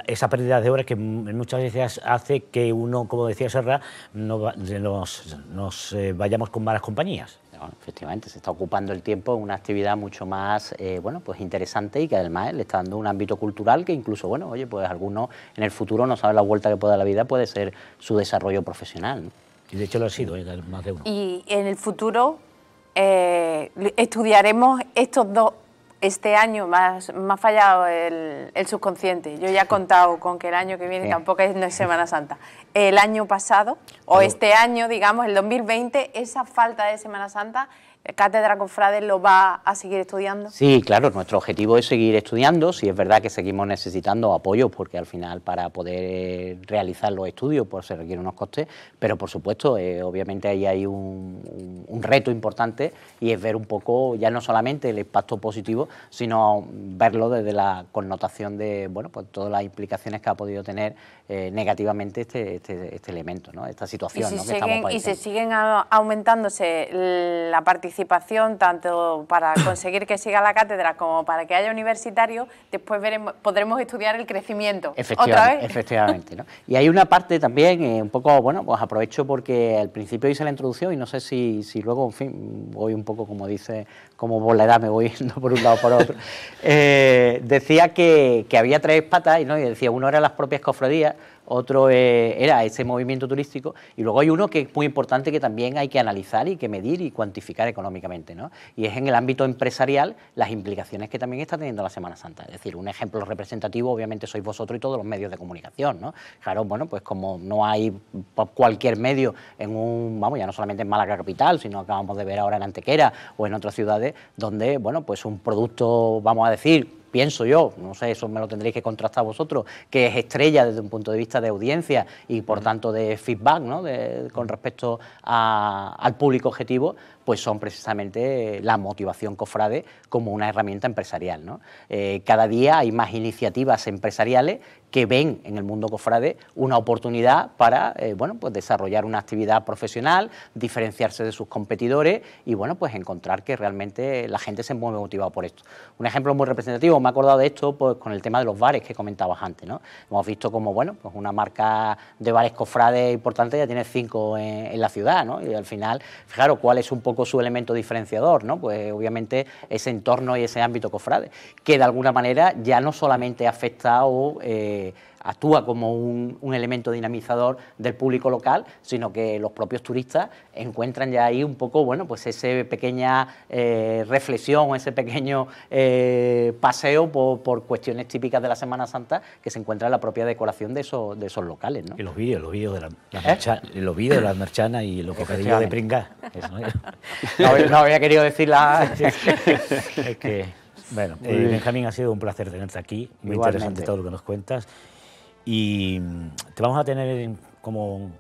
esa pérdida de horas que muchas veces hace que uno, como decía Serra, nos vayamos con malas compañías.
Bueno, efectivamente, se está ocupando el tiempo en una actividad mucho más bueno, pues interesante y que además le está dando un ámbito cultural que incluso, bueno, oye, pues algunos en el futuro no saben la vuelta que puede dar la vida, puede ser su desarrollo profesional, ¿no?
Y de hecho lo ha sido, más de uno.
Y en el futuro estudiaremos estos dos. Este año me ha fallado el subconsciente. Yo ya he contado con que el año que viene tampoco no es Semana Santa. El año pasado, o este año, digamos, el 2020, esa falta de Semana Santa, Cátedra Cofrade lo va a seguir estudiando.
Sí, claro, nuestro objetivo es seguir estudiando. Sí, es verdad que seguimos necesitando apoyo porque al final para poder realizar los estudios pues se requieren unos costes, pero por supuesto, obviamente ahí hay un reto importante y es ver un poco ya no solamente el impacto positivo, sino verlo desde la connotación de, bueno, pues todas las implicaciones que ha podido tener negativamente este elemento, ¿no? Esta situación, ¿no? Que estamos padeciendo.
Y se siguen aumentándose la participación tanto para conseguir que siga la cátedra como para que haya universitarios, después podremos estudiar el crecimiento. ¿Otra vez?
Efectivamente, ¿no? Y hay una parte también, un poco, bueno, pues aprovecho porque al principio hice la introducción y no sé si luego, en fin, voy un poco como dice como por la edad me voy yendo por un lado o por otro, decía que había 3 patas, ¿no? Y decía, uno eran las propias cofradías, otro era ese movimiento turístico, y luego hay uno que es muy importante que también hay que analizar y que medir y cuantificar económicamente, ¿no? Y es en el ámbito empresarial las implicaciones que también está teniendo la Semana Santa. Es decir, un ejemplo representativo obviamente sois vosotros y todos los medios de comunicación, ¿no? Claro, bueno, pues como no hay cualquier medio en un, vamos, ya no solamente en Málaga capital, sino acabamos de ver ahora en Antequera o en otras ciudades donde, bueno, pues un producto, vamos a decir, pienso yo, no sé, eso me lo tendréis que contrastar vosotros, que es estrella desde un punto de vista de audiencia y por tanto de feedback, ¿no? Con respecto al público objetivo, pues son precisamente la motivación cofrade como una herramienta empresarial, ¿no? Cada día hay más iniciativas empresariales que ven en el mundo cofrade una oportunidad para bueno, pues desarrollar una actividad profesional, diferenciarse de sus competidores y bueno, pues encontrar que realmente la gente se mueve motivado por esto. Un ejemplo muy representativo, me he acordado de esto pues, con el tema de los bares que comentabas antes, ¿no? Hemos visto como bueno, pues una marca de bares cofrades importante ya tiene 5 en la ciudad, ¿no? Y al final, fijaros cuál es un poco su elemento diferenciador, ¿no? Pues obviamente ese entorno y ese ámbito cofrade, que de alguna manera ya no solamente afecta o actúa como un elemento dinamizador del público local, sino que los propios turistas encuentran ya ahí un poco, bueno, pues esa pequeña reflexión, ese pequeño paseo por cuestiones típicas de la Semana Santa que se encuentra en la propia decoración de esos locales, ¿no?
Y los vídeos de las merchanas y los bocadillos de pringa.
No había querido decirla.
Es que, bueno, Benjamín, ha sido un placer tenerte aquí, muy
Igualmente.
interesante todo lo que nos cuentas. Y te vamos a tener como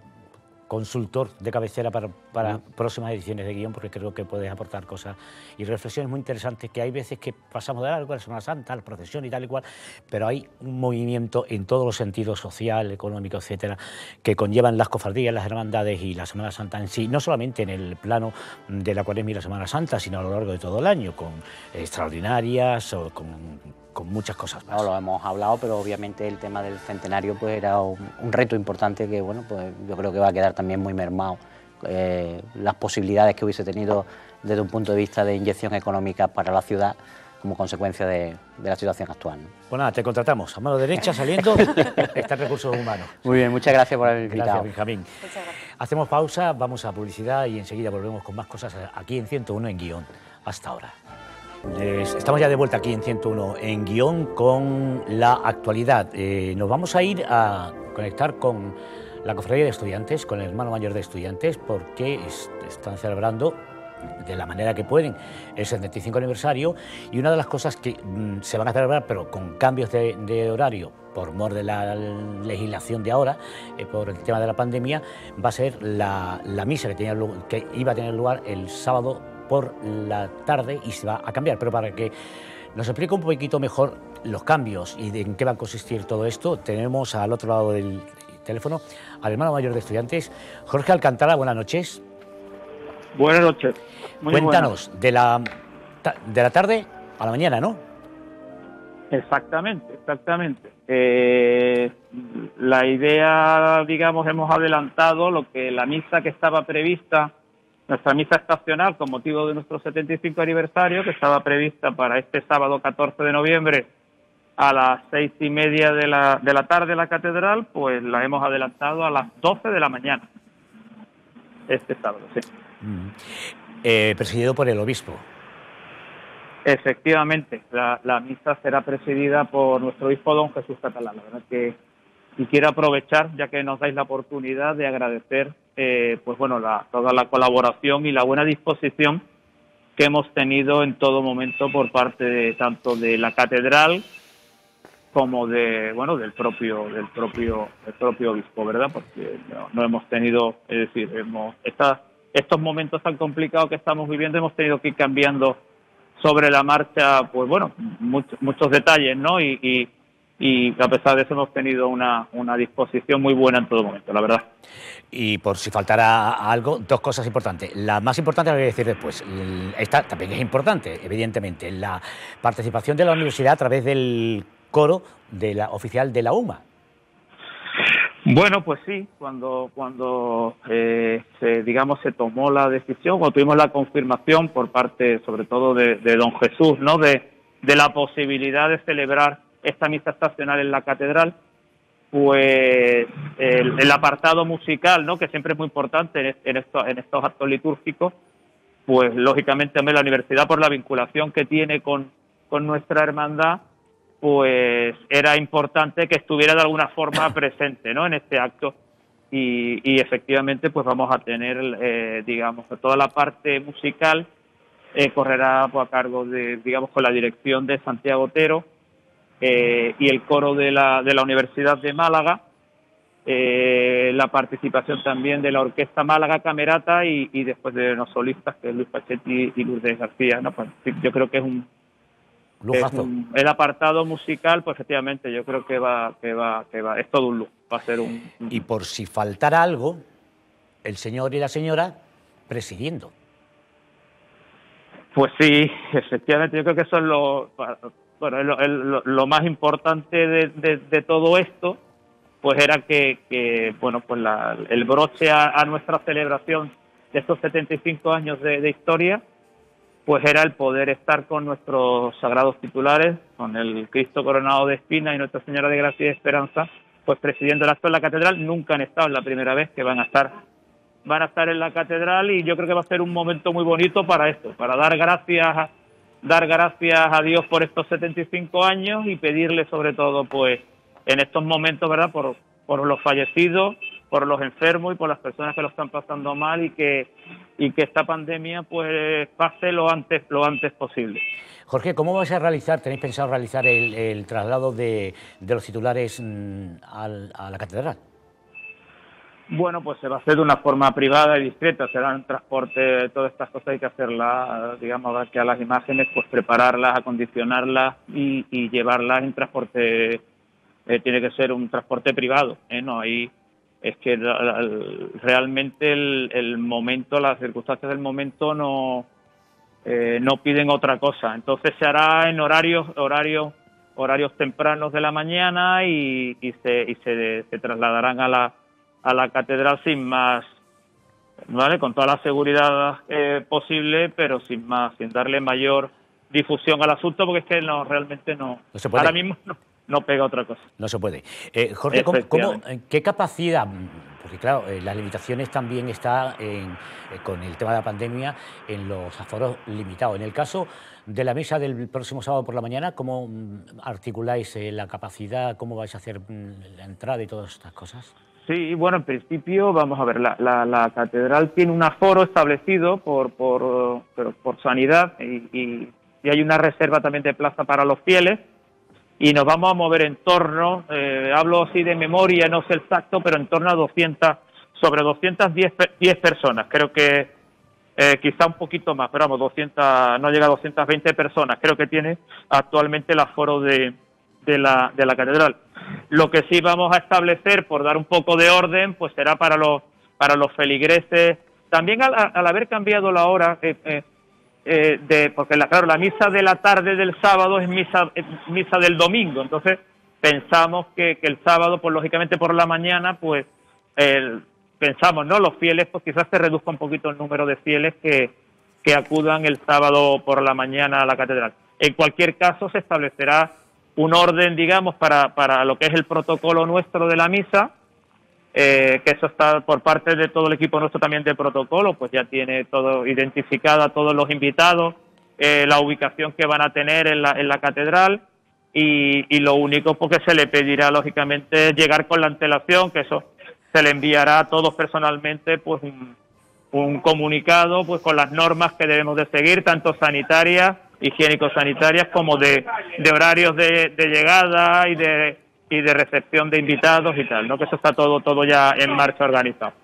consultor de cabecera para próximas ediciones de Guión, porque creo que puedes aportar cosas y reflexiones muy interesantes, que hay veces que pasamos de largo, la Semana Santa, la procesión y tal y cual, pero hay un movimiento en todos los sentidos, social, económico, etcétera, que conllevan las cofradías, las hermandades y la Semana Santa en sí, no solamente en el plano de la Cuaresma y la Semana Santa, sino a lo largo de todo el año, con extraordinarias o con muchas cosas más.
No, lo hemos hablado, pero obviamente el tema del centenario pues era un reto importante que, bueno, pues yo creo que va a quedar también muy mermado. Las posibilidades que hubiese tenido desde un punto de vista de inyección económica para la ciudad como consecuencia de la situación actual, ¿no?
Pues nada, te contratamos. A mano derecha, saliendo, está Recursos Humanos.
Muy bien, muchas gracias por haberme invitado.
Gracias, Benjamín.
Muchas gracias.
Hacemos pausa, vamos a publicidad y enseguida volvemos con más cosas aquí en 101 en Guión. Hasta ahora. Estamos ya de vuelta aquí en 101 en Guión con la actualidad. Nos vamos a ir a conectar con la Cofradía de Estudiantes, con el hermano mayor de Estudiantes, porque están celebrando de la manera que pueden el 75 aniversario, y una de las cosas que se van a celebrar, pero con cambios de horario por mor de la legislación de ahora, por el tema de la pandemia, va a ser la misa que iba a tener lugar el sábado por la tarde y se va a cambiar. Pero para que nos explique un poquito mejor los cambios y en qué va a consistir todo esto, tenemos al otro lado del teléfono al hermano mayor de Estudiantes, Jorge Alcántara. Buenas noches.
Buenas noches. Muy
Cuéntanos, de la tarde a la mañana, ¿no?
Exactamente. La idea, digamos, hemos adelantado lo que la misa que estaba prevista, nuestra misa estacional con motivo de nuestro 75 aniversario, que estaba prevista para este sábado 14 de noviembre a las 6:30 de la tarde en la catedral, pues la hemos adelantado a las 12 de la mañana, este sábado, sí.
Presidido por el obispo.
Efectivamente, la misa será presidida por nuestro obispo don Jesús Catalán. La verdad que y quiero aprovechar, ya que nos dais la oportunidad, de agradecer pues bueno, toda la colaboración y la buena disposición que hemos tenido en todo momento por parte tanto de la catedral como del propio obispo, ¿verdad? Porque no hemos tenido, es decir, estos momentos tan complicados que estamos viviendo, hemos tenido que ir cambiando sobre la marcha, pues bueno, muchos detalles, ¿no? Y a pesar de eso hemos tenido una disposición muy buena en todo momento, la verdad.
Y por si faltara algo, dos cosas importantes. La más importante la voy a decir después. Esta también es importante, evidentemente, la participación de la universidad a través del coro oficial de la UMA.
Bueno, pues sí, cuando se tomó la decisión, cuando tuvimos la confirmación por parte, sobre todo de don Jesús, ¿no? De la posibilidad de celebrar esta misa estacional en la catedral, pues el apartado musical, ¿no? Que siempre es muy importante en estos actos litúrgicos, pues lógicamente también la universidad, por la vinculación que tiene con nuestra hermandad, pues era importante que estuviera de alguna forma presente, ¿no? En este acto, y efectivamente pues vamos a tener, digamos, toda la parte musical correrá pues, a cargo de, digamos, con la dirección de Santiago Otero y el coro de la Universidad de Málaga, la participación también de la Orquesta Málaga Camerata y después de los solistas, que es Luis Pachetti y Lourdes García, ¿no? Pues, yo creo que es el apartado musical, pues efectivamente yo creo que va, es todo un lujo, va a ser un...
Y por si faltara algo, el señor y la señora presidiendo.
Pues sí, efectivamente, yo creo que eso es lo más importante de todo esto, pues era que bueno, pues el broche a nuestra celebración de estos 75 años de historia, pues era el poder estar con nuestros sagrados titulares, con el Cristo coronado de espinas y Nuestra Señora de Gracia y Esperanza, pues presidiendo el acto en la catedral. Nunca han estado, es la primera vez que van a estar en la catedral, y yo creo que va a ser un momento muy bonito para esto, para dar gracias a Dios por estos 75 años y pedirle sobre todo, pues, en estos momentos, ¿verdad?, por los fallecidos, por los enfermos y por las personas que lo están pasando mal, y que esta pandemia pues pase lo antes posible.
Jorge, ¿cómo vais a realizar, tenéis pensado realizar el traslado de los titulares a la catedral?
Bueno, pues se va a hacer de una forma privada y discreta, será en transporte, todas estas cosas hay que hacerlas, digamos, que a las imágenes, pues prepararlas, acondicionarlas y llevarlas en transporte, tiene que ser un transporte privado, ¿no? Ahí es que realmente el momento, las circunstancias del momento no piden otra cosa. Entonces se hará en horarios tempranos de la mañana y se trasladarán a la catedral sin más, ¿vale? Con toda la seguridad posible, pero sin darle mayor difusión al asunto, porque es que realmente no se puede. Ahora mismo no pega otra cosa.
No se puede. Jorge, ¿qué capacidad? Porque claro, las limitaciones también están con el tema de la pandemia en los aforos limitados. En el caso de la misa del próximo sábado por la mañana, ¿cómo articuláis la capacidad? ¿Cómo vais a hacer la entrada y todas estas cosas?
Sí, bueno, en principio, vamos a ver, la catedral tiene un aforo establecido por sanidad y hay una reserva también de plaza para los fieles, y nos vamos a mover en torno, hablo así de memoria, no sé exacto, pero en torno a sobre 210 personas, creo que quizá un poquito más, pero vamos, 200, no llega a 220 personas, creo que tiene actualmente el aforo de la catedral. Lo que sí vamos a establecer, por dar un poco de orden, pues será para los feligreses. También al haber cambiado la hora, porque claro, la misa de la tarde del sábado es misa del domingo, entonces pensamos que el sábado, pues lógicamente por la mañana, pues pensamos, ¿no?, los fieles, pues quizás se reduzca un poquito el número de fieles que acudan el sábado por la mañana a la catedral. En cualquier caso, se establecerá un orden, digamos, para lo que es el protocolo nuestro de la misa, que eso está por parte de todo el equipo nuestro también de protocolo, pues ya tiene todo identificado a todos los invitados, la ubicación que van a tener en la catedral, y lo único porque se le pedirá, lógicamente, llegar con la antelación, que eso se le enviará a todos personalmente, pues un comunicado pues con las normas que debemos de seguir, tanto sanitarias, higiénico-sanitarias, como de horarios de llegada y de recepción de invitados y tal, ¿no? Que eso está todo ya en marcha, organizado.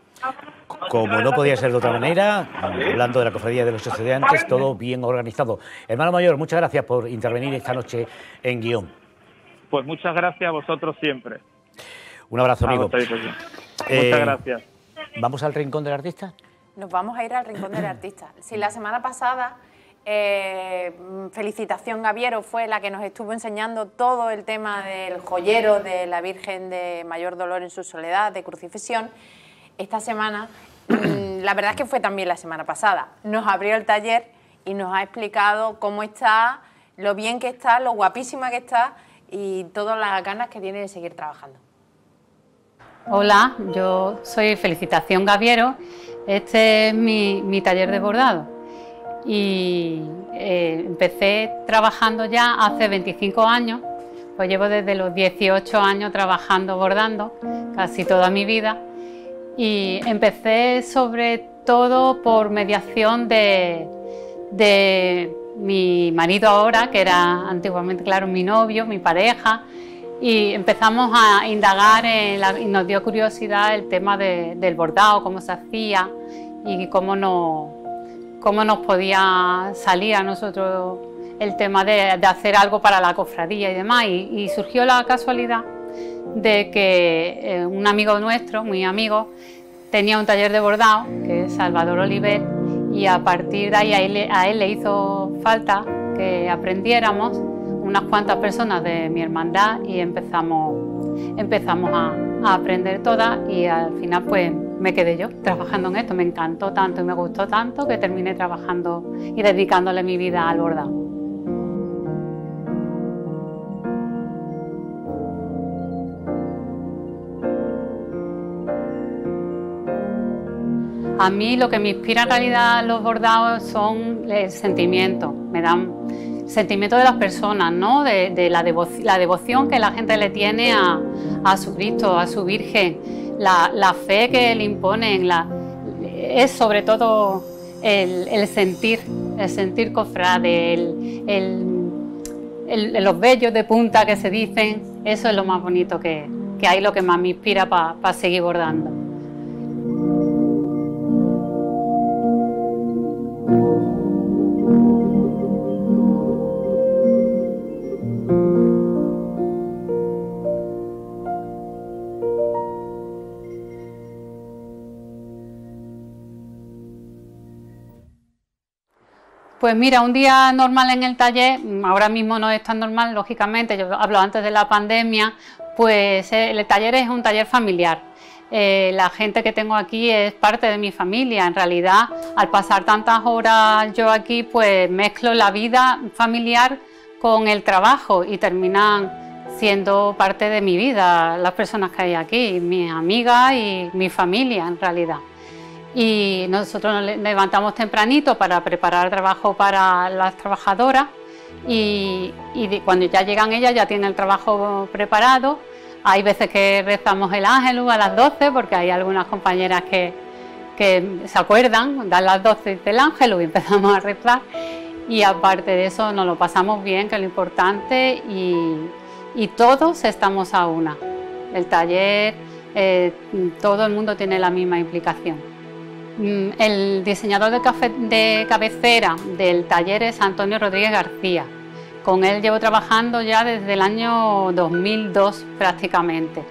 Como no podía ser de otra manera, hablando de la Cofradía de los Estudiantes, todo bien organizado. Hermano Mayor, muchas gracias por intervenir esta noche en Guión.
Pues muchas gracias a vosotros siempre.
Un abrazo, amigo.
Muchas gracias.
¿Vamos al Rincón del Artista?
Nos vamos a ir al Rincón del Artista. Si la semana pasada Felicitación Gaviero fue la que nos estuvo enseñando todo el tema del joyero de la Virgen de Mayor Dolor en su Soledad, de crucifixión. Esta semana, la verdad es que fue también la semana pasada, nos abrió el taller y nos ha explicado cómo está, lo bien que está, lo guapísima que está y todas las ganas que tiene de seguir trabajando.
Hola, yo soy Felicitación Gaviero, este es mi taller de bordado y empecé trabajando ya hace 25 años, pues llevo desde los 18 años trabajando bordando, casi toda mi vida, y empecé sobre todo por mediación de mi marido ahora, que era antiguamente, claro, mi novio, mi pareja, y empezamos a indagar y nos dio curiosidad el tema del bordado, cómo se hacía y cómo nos podía salir a nosotros el tema de hacer algo para la cofradía y demás. Y surgió la casualidad de que un amigo nuestro, muy amigo, tenía un taller de bordado, que es Salvador Oliver, y a partir de ahí a él le hizo falta que aprendiéramos unas cuantas personas de mi hermandad y empezamos a aprender todas y al final pues me quedé yo trabajando en esto. Me encantó tanto y me gustó tanto que terminé trabajando y dedicándole mi vida al bordado. A mí lo que me inspira en realidad los bordados son el sentimiento, me dan sentimiento de las personas, ¿no? de la devoción que la gente le tiene a su Cristo, a su Virgen, la fe que le imponen, es sobre todo el sentir cofrade, los vellos de punta que se dicen, eso es lo más bonito que hay, lo que más me inspira para seguir bordando. Pues mira, un día normal en el taller, ahora mismo no es tan normal, lógicamente, yo hablo antes de la pandemia, pues el taller es un taller familiar. La gente que tengo aquí es parte de mi familia, en realidad, al pasar tantas horas yo aquí, pues mezclo la vida familiar con el trabajo y terminan siendo parte de mi vida las personas que hay aquí, mis amigas y mi familia en realidad. Y nosotros nos levantamos tempranito para preparar trabajo para las trabajadoras y cuando ya llegan ellas ya tienen el trabajo preparado. Hay veces que rezamos el Ángelus a las 12 porque hay algunas compañeras que se acuerdan, dan las 12 del Ángelus y empezamos a rezar, y aparte de eso nos lo pasamos bien, que es lo importante, y todos estamos a una. El taller, todo el mundo tiene la misma implicación. El diseñador de cabecera del taller es Antonio Rodríguez García. Con él llevo trabajando ya desde el año 2002 prácticamente.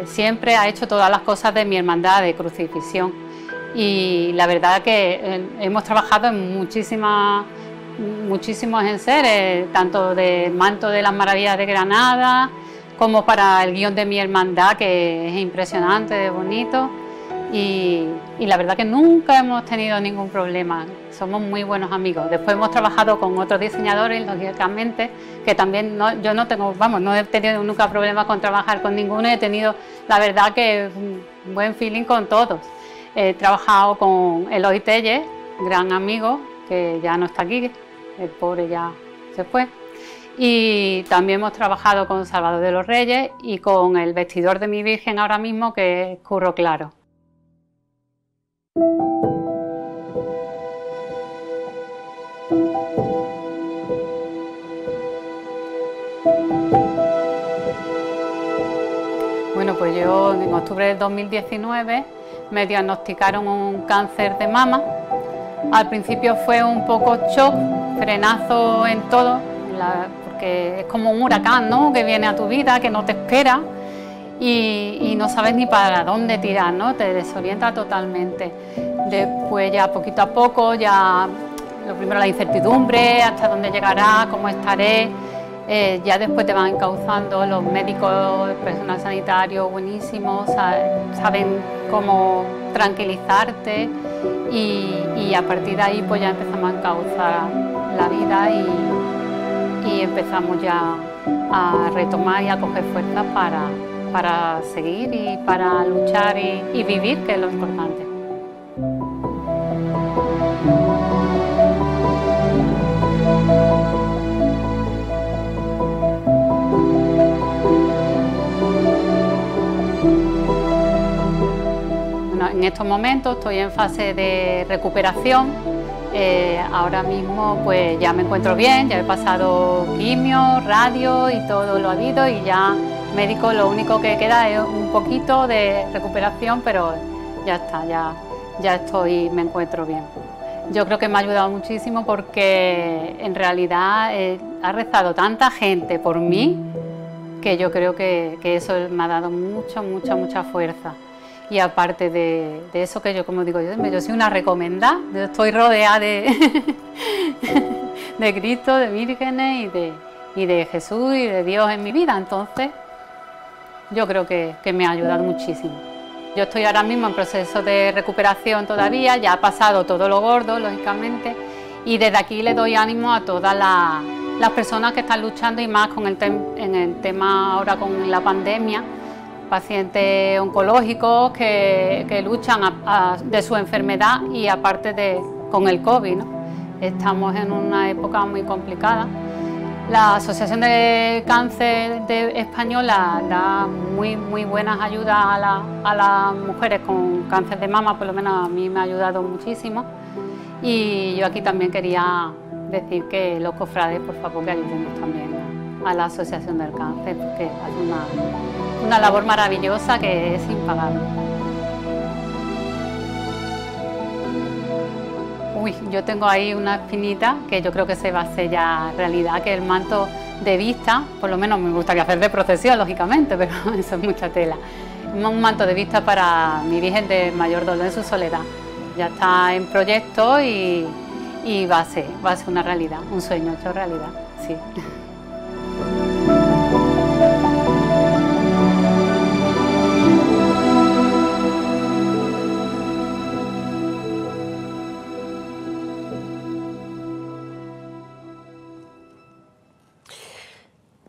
Siempre ha hecho todas las cosas de mi hermandad de crucifixión y la verdad que hemos trabajado en muchísimos enseres, tanto del manto de las maravillas de Granada como para el guión de mi hermandad, que es impresionante, de bonito. Y la verdad que nunca hemos tenido ningún problema, somos muy buenos amigos. Después hemos trabajado con otros diseñadores, lógicamente, que también yo no he tenido nunca problemas con trabajar con ninguno, he tenido la verdad que un buen feeling con todos. He trabajado con Eloy Tellez, gran amigo, que ya no está aquí, el pobre ya se fue. Y también hemos trabajado con Salvador de los Reyes y con el vestidor de mi Virgen ahora mismo, que es Curro Claro. Bueno, pues yo en octubre del 2019 me diagnosticaron un cáncer de mama. Al principio fue un poco shock, frenazo en todo, porque es como un huracán, ¿no?, que viene a tu vida, que no te espera y no sabes ni para dónde tirar, ¿no?, te desorienta totalmente. Después ya poquito a poco ya lo primero la incertidumbre, hasta dónde llegará, cómo estaré. Ya después te van encauzando los médicos, el personal sanitario buenísimo, saben cómo tranquilizarte y a partir de ahí pues ya empezamos a encauzar la vida y empezamos ya a retomar y a coger fuerzas para seguir y para luchar y vivir, que es lo importante. Bueno, en estos momentos estoy en fase de recuperación. Ahora mismo pues ya me encuentro bien, ya he pasado quimio, radio y todo lo habido y ya médico, lo único que queda es un poquito de recuperación, pero ya está, ya estoy, me encuentro bien. Yo creo que me ha ayudado muchísimo porque en realidad ha rezado tanta gente por mí que yo creo que eso me ha dado mucha fuerza. Y aparte de eso que yo, como digo yo soy una recomendada, yo estoy rodeada de Cristo, de vírgenes y de Jesús y de Dios en mi vida, entonces yo creo que me ha ayudado muchísimo. Yo estoy ahora mismo en proceso de recuperación todavía, ya ha pasado todo lo gordo, lógicamente, y desde aquí le doy ánimo a todas las personas que están luchando y más en el tema ahora con la pandemia, pacientes oncológicos que luchan de su enfermedad y aparte con el COVID, ¿no? Estamos en una época muy complicada. La Asociación de Cáncer Española da muy buenas ayudas a las mujeres con cáncer de mama, por lo menos a mí me ha ayudado muchísimo. Y yo aquí también quería decir que los cofrades, por favor, que ayudemos también a la Asociación del Cáncer, porque hace una labor maravillosa que es impagable. Uy, yo tengo ahí una espinita que yo creo que se va a hacer ya realidad, que el manto de vista, por lo menos me gustaría hacer de procesión, lógicamente, pero eso es mucha tela. Un manto de vista para mi Virgen del Mayor Dolor en su soledad. Ya está en proyecto y va a ser una realidad, un sueño hecho realidad, sí.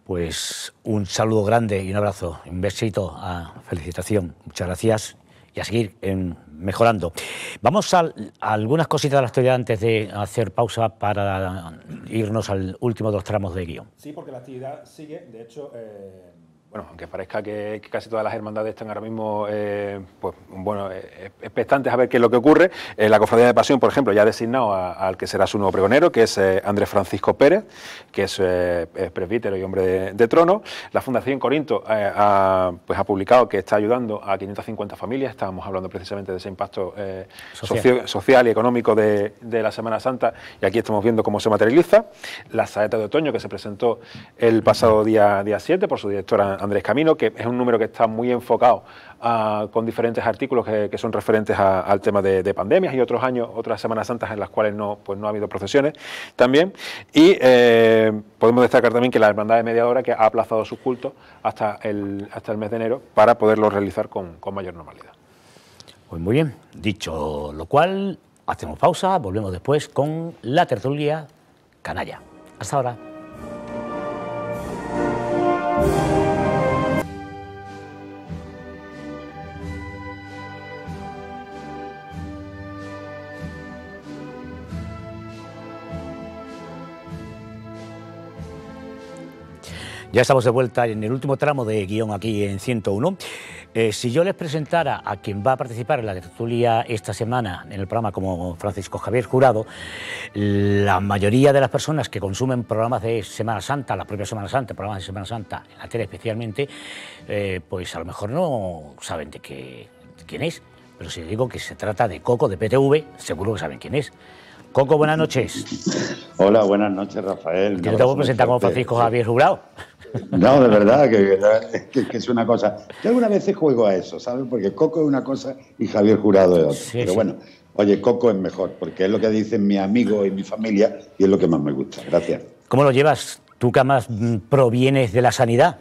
Pues un saludo grande y un abrazo, un besito, felicitación, muchas gracias y a seguir mejorando. Vamos a algunas cositas de la actualidad antes de hacer pausa para irnos al último de los tramos de guión.
Sí, porque la actividad sigue, de hecho, bueno, aunque parezca que casi todas las hermandades están ahora mismo pues, bueno, expectantes a ver qué es lo que ocurre, la Cofradía de Pasión, por ejemplo, ya ha designado al que será su nuevo pregonero, que es Andrés Francisco Pérez, que es presbítero y hombre de trono. La Fundación Corinto ha publicado que está ayudando a 550 familias. Estábamos hablando precisamente de ese impacto social y económico de la Semana Santa, y aquí estamos viendo cómo se materializa. La Saeta de Otoño, que se presentó el pasado día 7 por su directora Andrés Camino, que es un número que está muy enfocado con diferentes artículos que son referentes al tema de pandemias y otros años, otras Semanas Santas en las cuales no ha habido procesiones también. Y podemos destacar también que la Hermandad de Mediadora, que ha aplazado sus cultos hasta el mes de enero para poderlos realizar con mayor normalidad.
Pues muy bien, dicho lo cual, hacemos pausa, volvemos después con la tertulia canalla. Hasta ahora. Ya estamos de vuelta en el último tramo de guión aquí en 101. Si yo les presentara a quien va a participar en la tertulia esta semana en el programa como Francisco Javier Jurado, la mayoría de las personas que consumen programas de Semana Santa, la propia Semana Santa, programas de Semana Santa, en la tele especialmente, pues a lo mejor no saben de quién es. Pero si les digo que se trata de Coco, de PTV, seguro que saben quién es. Coco, buenas noches.
Hola, buenas noches, Rafael.
Yo te voy a presentar como Francisco Javier Jurado.
No, de verdad, que es una cosa. Yo algunas veces juego a eso, ¿sabes? Porque Coco es una cosa y Javier Jurado es otra.
Sí,
pero
sí.
bueno, oye, Coco es mejor, porque es lo que dicen mis amigos y mi familia y es lo que más me gusta. Gracias.
¿Cómo lo llevas? ¿Tú que más provienes de la sanidad?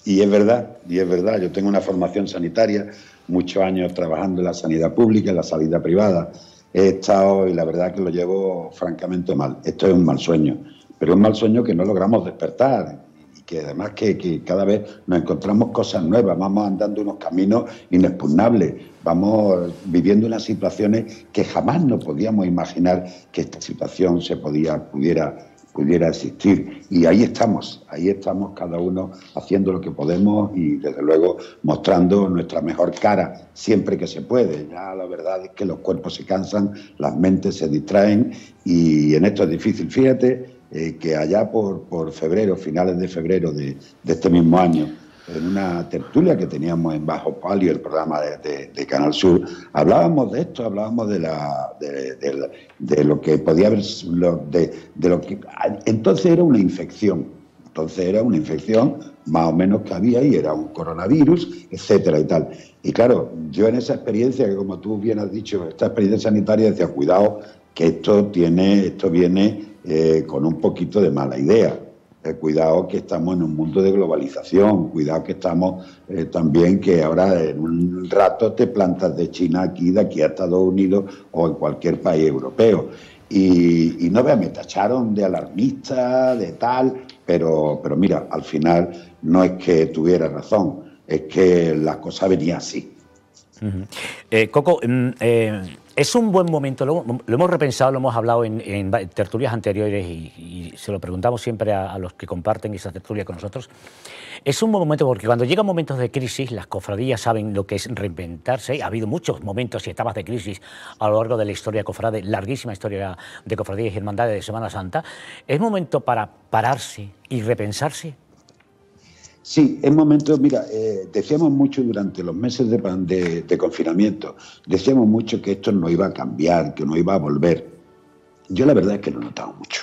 Y es verdad. Yo tengo una formación sanitaria, muchos años trabajando en la sanidad pública, en la sanidad privada. He estado, y la verdad que lo llevo francamente mal. Esto es un mal sueño, pero es un mal sueño que no logramos despertar. Y que además que cada vez nos encontramos cosas nuevas, vamos andando unos caminos inexpugnables, vamos viviendo unas situaciones que jamás nos podíamos imaginar que esta situación pudiera existir. Y ahí estamos cada uno haciendo lo que podemos y desde luego mostrando nuestra mejor cara siempre que se puede. Ya la verdad es que los cuerpos se cansan, las mentes se distraen y en esto es difícil. Fíjate que allá por febrero, finales de febrero de este mismo año, en una tertulia que teníamos en Bajo Palio, el programa de Canal Sur, hablábamos de esto, hablábamos de lo que podía haber, de lo que entonces era una infección. Más o menos que había y era un coronavirus, etcétera y tal. Y claro, yo en esa experiencia, que como tú bien has dicho, esta experiencia sanitaria, decía, cuidado, que esto viene con un poquito de mala idea. Cuidado que estamos en un mundo de globalización, cuidado que estamos también que ahora en un rato te plantas de China aquí, de aquí a Estados Unidos o en cualquier país europeo. Y no veas, me tacharon de alarmista, de tal, pero mira, al final no es que tuviera razón, es que las cosas venían así.
Coco, es un buen momento, lo hemos repensado, lo hemos hablado en tertulias anteriores y se lo preguntamos siempre a los que comparten esa tertulia con nosotros. Es un buen momento porque cuando llegan momentos de crisis, las cofradías saben lo que es reinventarse. Ha habido muchos momentos y etapas de crisis a lo largo de la historia cofrade, larguísima historia de cofradías y hermandades de Semana Santa. ¿Es momento para pararse y repensarse?
Sí, es momento, mira, decíamos mucho durante los meses de confinamiento, decíamos mucho que esto no iba a cambiar, que no iba a volver. Yo la verdad es que lo he notado mucho.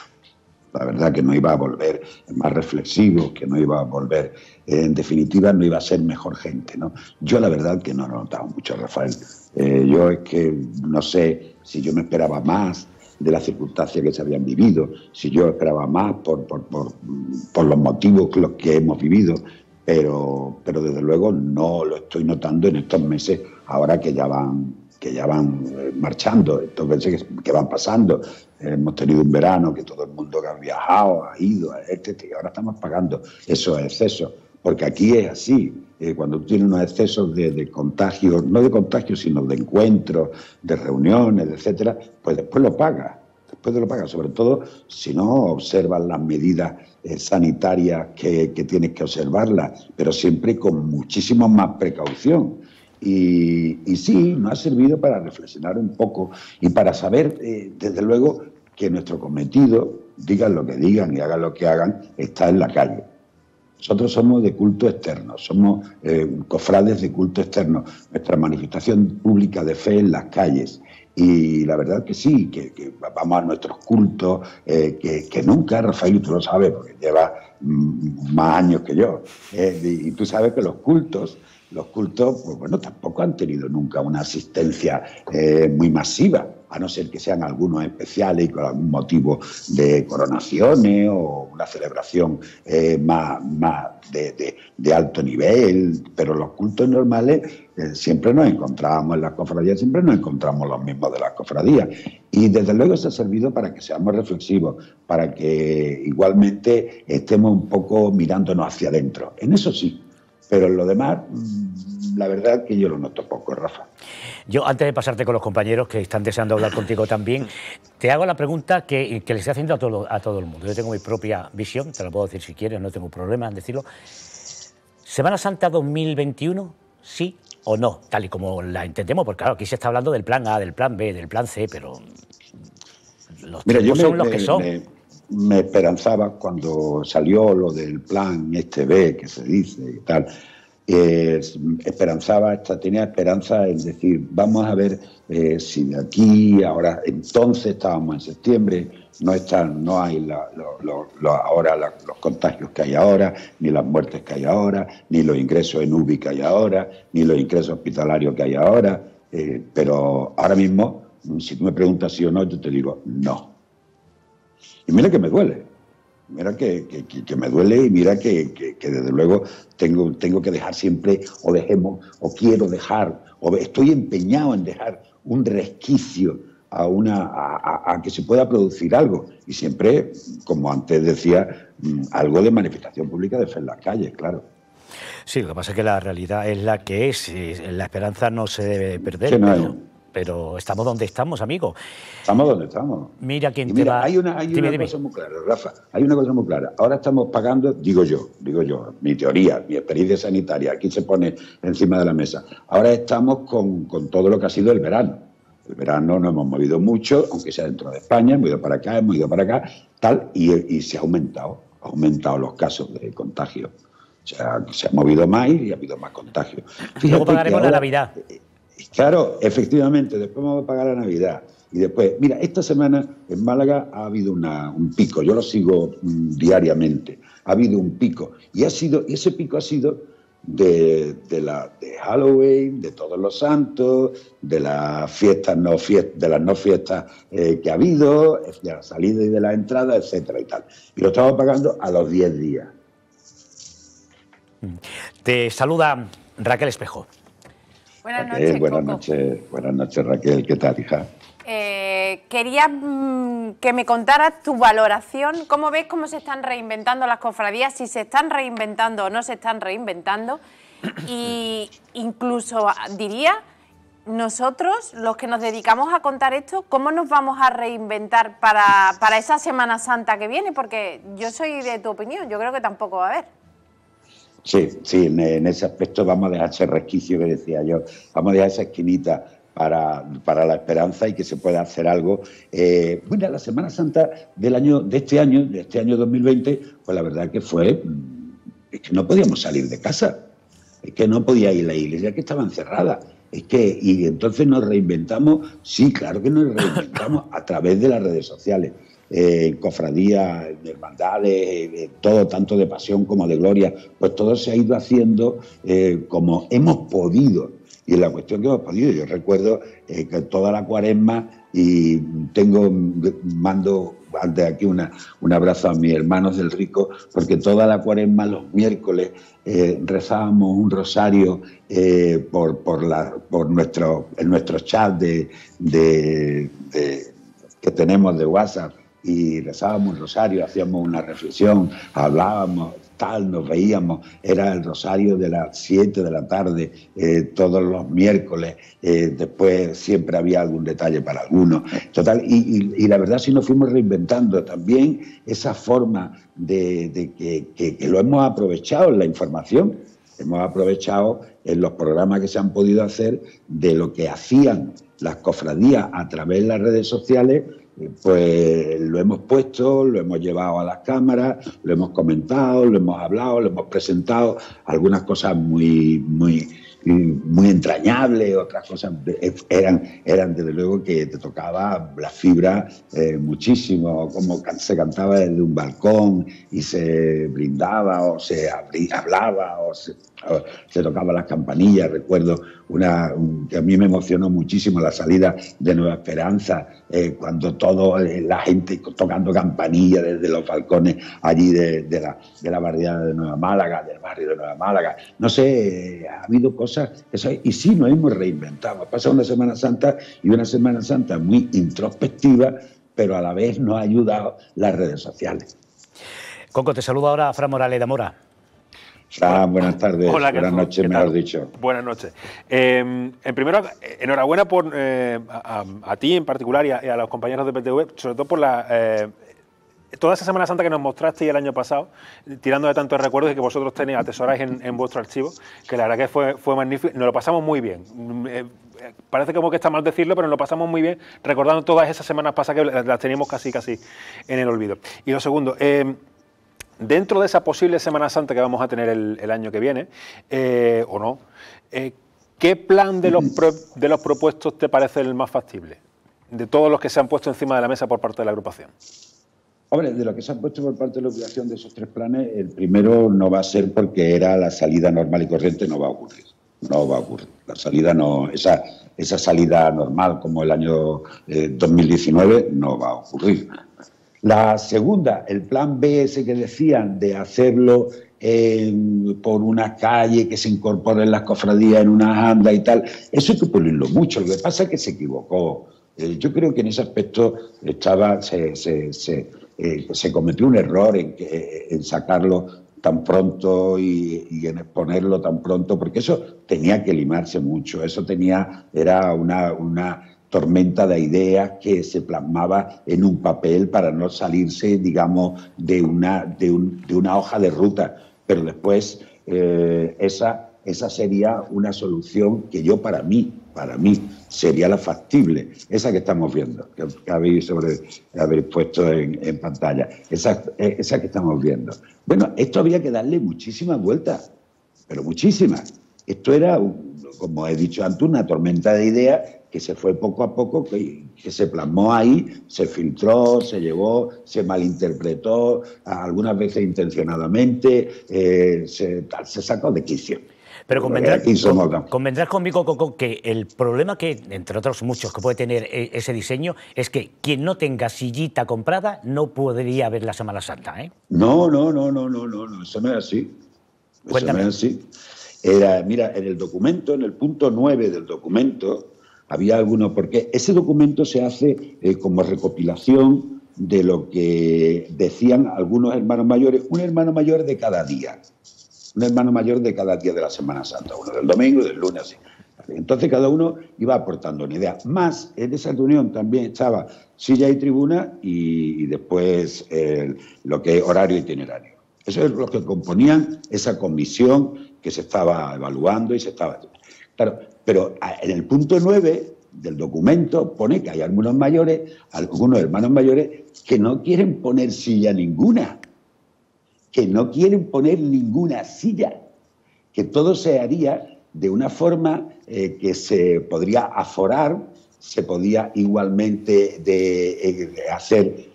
La verdad que no iba a volver más reflexivo, que no iba a volver, en definitiva no iba a ser mejor gente, ¿no? Yo la verdad que no lo he notado mucho, Rafael. Yo es que no sé si yo me esperaba más de las circunstancias que se habían vivido, si yo esperaba más por los motivos que hemos vivido, pero desde luego no lo estoy notando en estos meses, ahora que ya van marchando, estos meses que van pasando. Hemos tenido un verano que todo el mundo que ha viajado, ha ido, y ahora estamos pagando esos excesos, porque aquí es así. Cuando tú tienes unos excesos de contagios, no de contagios, sino de encuentros, de reuniones, etcétera, pues después lo pagas, sobre todo si no observas las medidas sanitarias que tienes que observarlas, pero siempre con muchísima más precaución. Y sí, nos ha servido para reflexionar un poco y para saber, desde luego, que nuestro cometido, digan lo que digan y hagan lo que hagan, está en la calle. Nosotros somos de culto externo, somos cofrades de culto externo, nuestra manifestación pública de fe en las calles. Y la verdad que sí, que vamos a nuestros cultos, que nunca, Rafael, tú lo sabes, porque llevas más años que yo, y tú sabes que los cultos, pues bueno, tampoco han tenido nunca una asistencia muy masiva, a no ser que sean algunos especiales y con algún motivo de coronaciones o una celebración más de alto nivel, pero los cultos normales siempre nos encontrábamos en las cofradías, siempre nos encontramos los mismos de las cofradías. Y desde luego eso ha servido para que seamos reflexivos, para que igualmente estemos un poco mirándonos hacia adentro. En eso sí. Pero en lo demás, la verdad que yo lo noto poco, Rafa.
Yo, antes de pasarte con los compañeros que están deseando hablar contigo también, te hago la pregunta que le estoy haciendo a todo el mundo. Yo tengo mi propia visión, te la puedo decir si quieres, no tengo problema en decirlo. ¿Semana Santa 2021, sí o no? Tal y como la entendemos, porque claro, aquí se está hablando del plan A, del plan B, del plan C, pero los tiempos son los que son.
Me esperanzaba cuando salió lo del plan este B, que se dice y tal, tenía esperanza en decir, vamos a ver si de aquí, ahora, entonces estábamos en septiembre, no hay ahora los contagios que hay ahora, ni las muertes que hay ahora, ni los ingresos en UBI que hay ahora, ni los ingresos hospitalarios que hay ahora, pero ahora mismo, si tú me preguntas sí o no, yo te digo no. Y mira que me duele. Mira que me duele y mira que desde luego tengo que dejar siempre, o quiero dejar, o estoy empeñado en dejar un resquicio a que se pueda producir algo. Y siempre, como antes decía, algo de manifestación pública de fe en las calles, claro.
Sí, lo que pasa es que la realidad es la que es, la esperanza no se debe perder.
Que no
pero estamos donde estamos, amigo.
Estamos donde estamos.
Mira quién te va...
Hay una cosa muy clara, Rafa. Hay una cosa muy clara. Ahora estamos pagando, digo yo, mi teoría, mi experiencia sanitaria, aquí se pone encima de la mesa. Ahora estamos con todo lo que ha sido el verano. El verano no hemos movido mucho, aunque sea dentro de España, hemos ido para acá, tal, y se ha aumentado los casos de contagio. O sea, se ha movido más y ha habido más contagio.
Luego pagaremos la Navidad.
Claro, efectivamente, después vamos a pagar la Navidad. Y después, mira, esta semana en Málaga ha habido un pico, yo lo sigo diariamente, ha habido un pico. Y ese pico ha sido de Halloween, de Todos los Santos, de las fiestas no fiestas que ha habido, de la salida y de la entrada, etcétera y tal. Y lo estamos pagando a los 10 días.
Te saluda Raquel Espejo.
Buenas noches,
buenas noches, Raquel. ¿Qué tal, hija?
Quería que me contaras tu valoración. ¿Cómo ves cómo se están reinventando las cofradías? Si se están reinventando o no se están reinventando. Y incluso diría, nosotros, los que nos dedicamos a contar esto, ¿cómo nos vamos a reinventar para esa Semana Santa que viene? Porque yo soy de tu opinión, yo creo que tampoco va a haber.
Sí, en ese aspecto vamos a dejar ese resquicio que decía yo, vamos a dejar esa esquinita para la esperanza y que se pueda hacer algo. Bueno, la Semana Santa de este año 2020, pues la verdad que es que no podíamos salir de casa, es que no podía ir a la iglesia, que estaba encerrada. Y entonces nos reinventamos, sí, claro que nos reinventamos a través de las redes sociales. Cofradías, hermandades, todo, tanto de pasión como de gloria, pues todo se ha ido haciendo como hemos podido. Y en la cuestión que hemos podido, yo recuerdo que toda la Cuaresma, y mando ante aquí un abrazo a mis hermanos del Rico, porque toda la Cuaresma, los miércoles, rezábamos un rosario en nuestro chat que tenemos de WhatsApp, y rezábamos un rosario, hacíamos una reflexión, hablábamos, nos veíamos, era el rosario de las 7 de la tarde, todos los miércoles, después siempre había algún detalle para algunos, total, y la verdad sí nos fuimos reinventando también esa forma de que lo hemos aprovechado en la información, hemos aprovechado en los programas que se han podido hacer de lo que hacían las cofradías a través de las redes sociales. Pues lo hemos puesto, lo hemos llevado a las cámaras, lo hemos comentado, lo hemos hablado, lo hemos presentado, algunas cosas muy entrañables, otras cosas eran desde luego que te tocaba la fibra muchísimo, como se cantaba desde un balcón y se brindaba o se hablaba o se tocaban las campanillas. Recuerdo que a mí me emocionó muchísimo la salida de Nueva Esperanza, cuando la gente tocando campanillas desde los balcones allí de la barriada de Nueva Málaga, del barrio de Nueva Málaga. No sé, ha habido cosas y sí nos hemos reinventado. Ha pasado una Semana Santa y una Semana Santa muy introspectiva, pero a la vez nos ha ayudado las redes sociales.
Conco, te saludo ahora a Fran Morales de Mora.
Buenas tardes.
Hola,
buenas noches, mejor dicho.
Buenas noches. En primero, enhorabuena a ti en particular y a los compañeros de PTV, sobre todo por toda esa Semana Santa que nos mostraste el año pasado, tirando de tantos recuerdos y que vosotros atesoráis en vuestro archivo, que la verdad que fue magnífico. Nos lo pasamos muy bien. Parece como que está mal decirlo, pero nos lo pasamos muy bien recordando todas esas semanas pasadas que las teníamos casi en el olvido. Y lo segundo, dentro de esa posible Semana Santa que vamos a tener el año que viene, o no, ¿qué plan de los propuestos te parece el más factible? De todos los que se han puesto encima de la mesa por parte de la agrupación.
Hombre, de lo que se han puesto por parte de la agrupación de esos 3 planes, el primero no va a ser porque era la salida normal y corriente, no va a ocurrir. No va a ocurrir. La salida no, esa salida normal como el año 2019 no va a ocurrir. La segunda, el plan B ese que decían de hacerlo por una calle que se incorporen las cofradías en una anda y tal, eso hay que pulirlo mucho. Lo que pasa es que se equivocó. Yo creo que en ese aspecto se cometió un error en sacarlo tan pronto y en exponerlo tan pronto, porque eso tenía que limarse mucho, era una tormenta de ideas que se plasmaba en un papel para no salirse, digamos, de una hoja de ruta, pero después esa sería una solución que yo para mí sería la factible, esa que estamos viendo, que habéis puesto en pantalla, esa que estamos viendo. Bueno, esto había que darle muchísimas vueltas, pero muchísimas. Esto era, como he dicho antes, una tormenta de ideas que se fue poco a poco, que se plasmó ahí, se filtró, se llevó, se malinterpretó, algunas veces intencionadamente, se sacó de quicio.
Pero convendrás conmigo, Coco, que el problema que, entre otros muchos que puede tener ese diseño, es que quien no tenga sillita comprada no podría ver la Semana Santa, ¿eh?
No, eso no es así.
Cuéntame.
Eso no es así. Mira, en el documento, en el punto 9 del documento, había algunos, porque ese documento se hace como recopilación de lo que decían algunos hermanos mayores, un hermano mayor de cada día. Un hermano mayor de cada día de la Semana Santa, uno del domingo, del lunes, así. Entonces cada uno iba aportando una idea. Más, en esa reunión también estaba silla y tribuna y después lo que es horario itinerario. Eso es lo que componían esa comisión que se estaba evaluando y se estaba... Claro, pero en el punto 9 del documento pone que hay algunos hermanos mayores que no quieren poner silla ninguna, que no quieren poner ninguna silla, que todo se haría de una forma que se podría aforar, se podía igualmente hacer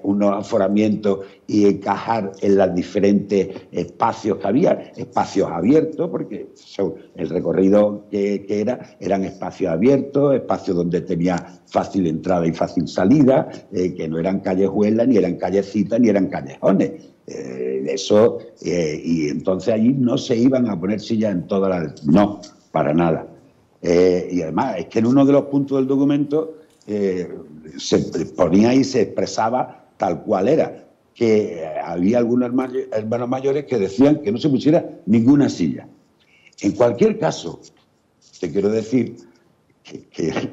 unos aforamientos y encajar en los diferentes espacios que había, espacios abiertos, porque el recorrido que eran espacios abiertos, espacios donde tenía fácil entrada y fácil salida, que no eran callejuelas, ni eran callecitas, ni eran callejones. Y entonces allí no se iban a poner sillas en todas las... No, para nada. Y además es que en uno de los puntos del documento se ponía y se expresaba tal cual era, que había algunos hermanos mayores que decían que no se pusiera ninguna silla. En cualquier caso, te quiero decir que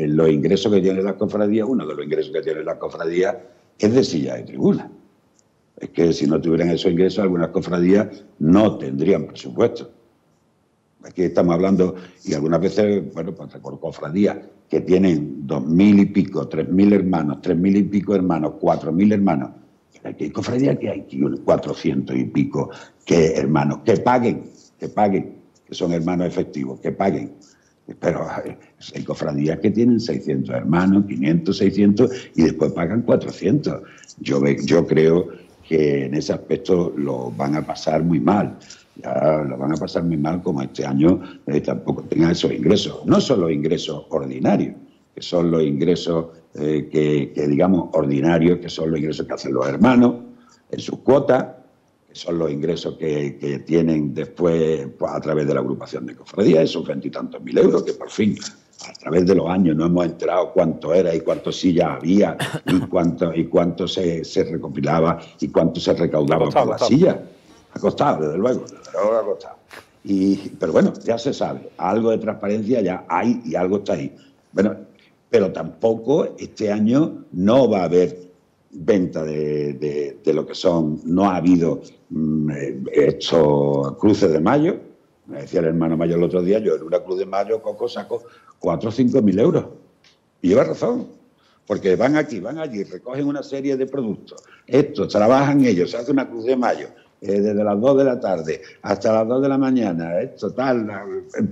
los ingresos que tienen las cofradías, uno de los ingresos que tienen las cofradías es de silla de tribuna. Es que si no tuvieran esos ingresos, algunas cofradías no tendrían presupuesto. Aquí estamos hablando, y algunas veces, bueno, pues por cofradías que tienen 2.000 y pico, 3.000 hermanos, 3.000 y pico hermanos, 4.000 hermanos. Aquí hay cofradías que hay 400 y pico hermanos, que paguen, que son hermanos efectivos, que paguen. Pero hay cofradías que tienen 600 hermanos, 500, 600, y después pagan 400. Yo creo que en ese aspecto lo van a pasar muy mal. Ya lo van a pasar muy mal, como este año tampoco tengan esos ingresos. No son los ingresos ordinarios, que son los ingresos que digamos ordinarios, que son los ingresos que hacen los hermanos en sus cuotas, que son los ingresos que tienen después pues, a través de la agrupación de cofradías, esos 20 y tantos mil euros que por fin a través de los años no hemos enterado cuánto era y cuántas sillas había y cuánto se recopilaba y cuánto se recaudaba por las sillas. Ha costado, desde luego ha costado. Pero bueno, ya se sabe, algo de transparencia ya hay y algo está ahí. Bueno, pero tampoco este año no va a haber venta de lo que son, no ha habido estos cruces de mayo. Me decía el hermano mayor el otro día, yo en una cruz de mayo, Coco, saco 4 o 5 mil euros. Y lleva razón, porque van aquí, van allí, recogen una serie de productos, estos trabajan ellos, se hace una cruz de mayo, desde las 2 de la tarde hasta las 2 de la mañana, esto tal,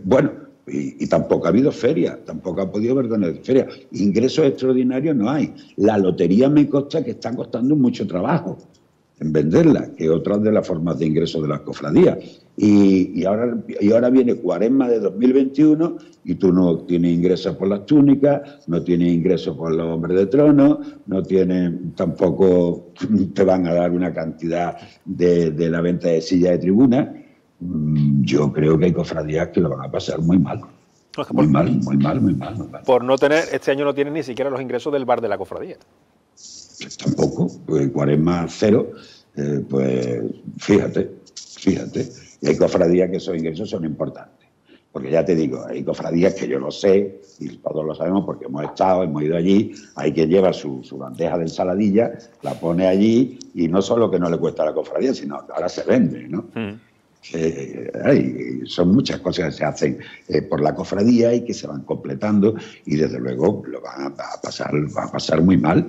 bueno, y tampoco ha habido feria, tampoco ha podido haber feria, ingresos extraordinarios no hay, la lotería me consta que está costando mucho trabajo en venderla, que otras de las formas de ingresos de las cofradías. Y ahora viene Cuaresma de 2021 y tú no tienes ingresos por las túnicas, no tienes ingresos por los hombres de trono, no tienes, tampoco te van a dar una cantidad de la venta de sillas de tribuna. Yo creo que hay cofradías que lo van a pasar muy mal. Muy mal.
Por no tener, este año no tienen ni siquiera los ingresos del bar de la cofradía.
Tampoco, pues Cuaresma 0, pues fíjate, y hay cofradías que esos ingresos son importantes, porque ya te digo, hay cofradías que yo lo sé, y todos lo sabemos porque hemos estado, hemos ido allí, hay quien lleva su bandeja de ensaladilla, la pone allí, y no solo que no le cuesta a la cofradía, sino que ahora se vende, ¿no? Son muchas cosas que se hacen por la cofradía y que se van completando y desde luego lo va a pasar muy mal.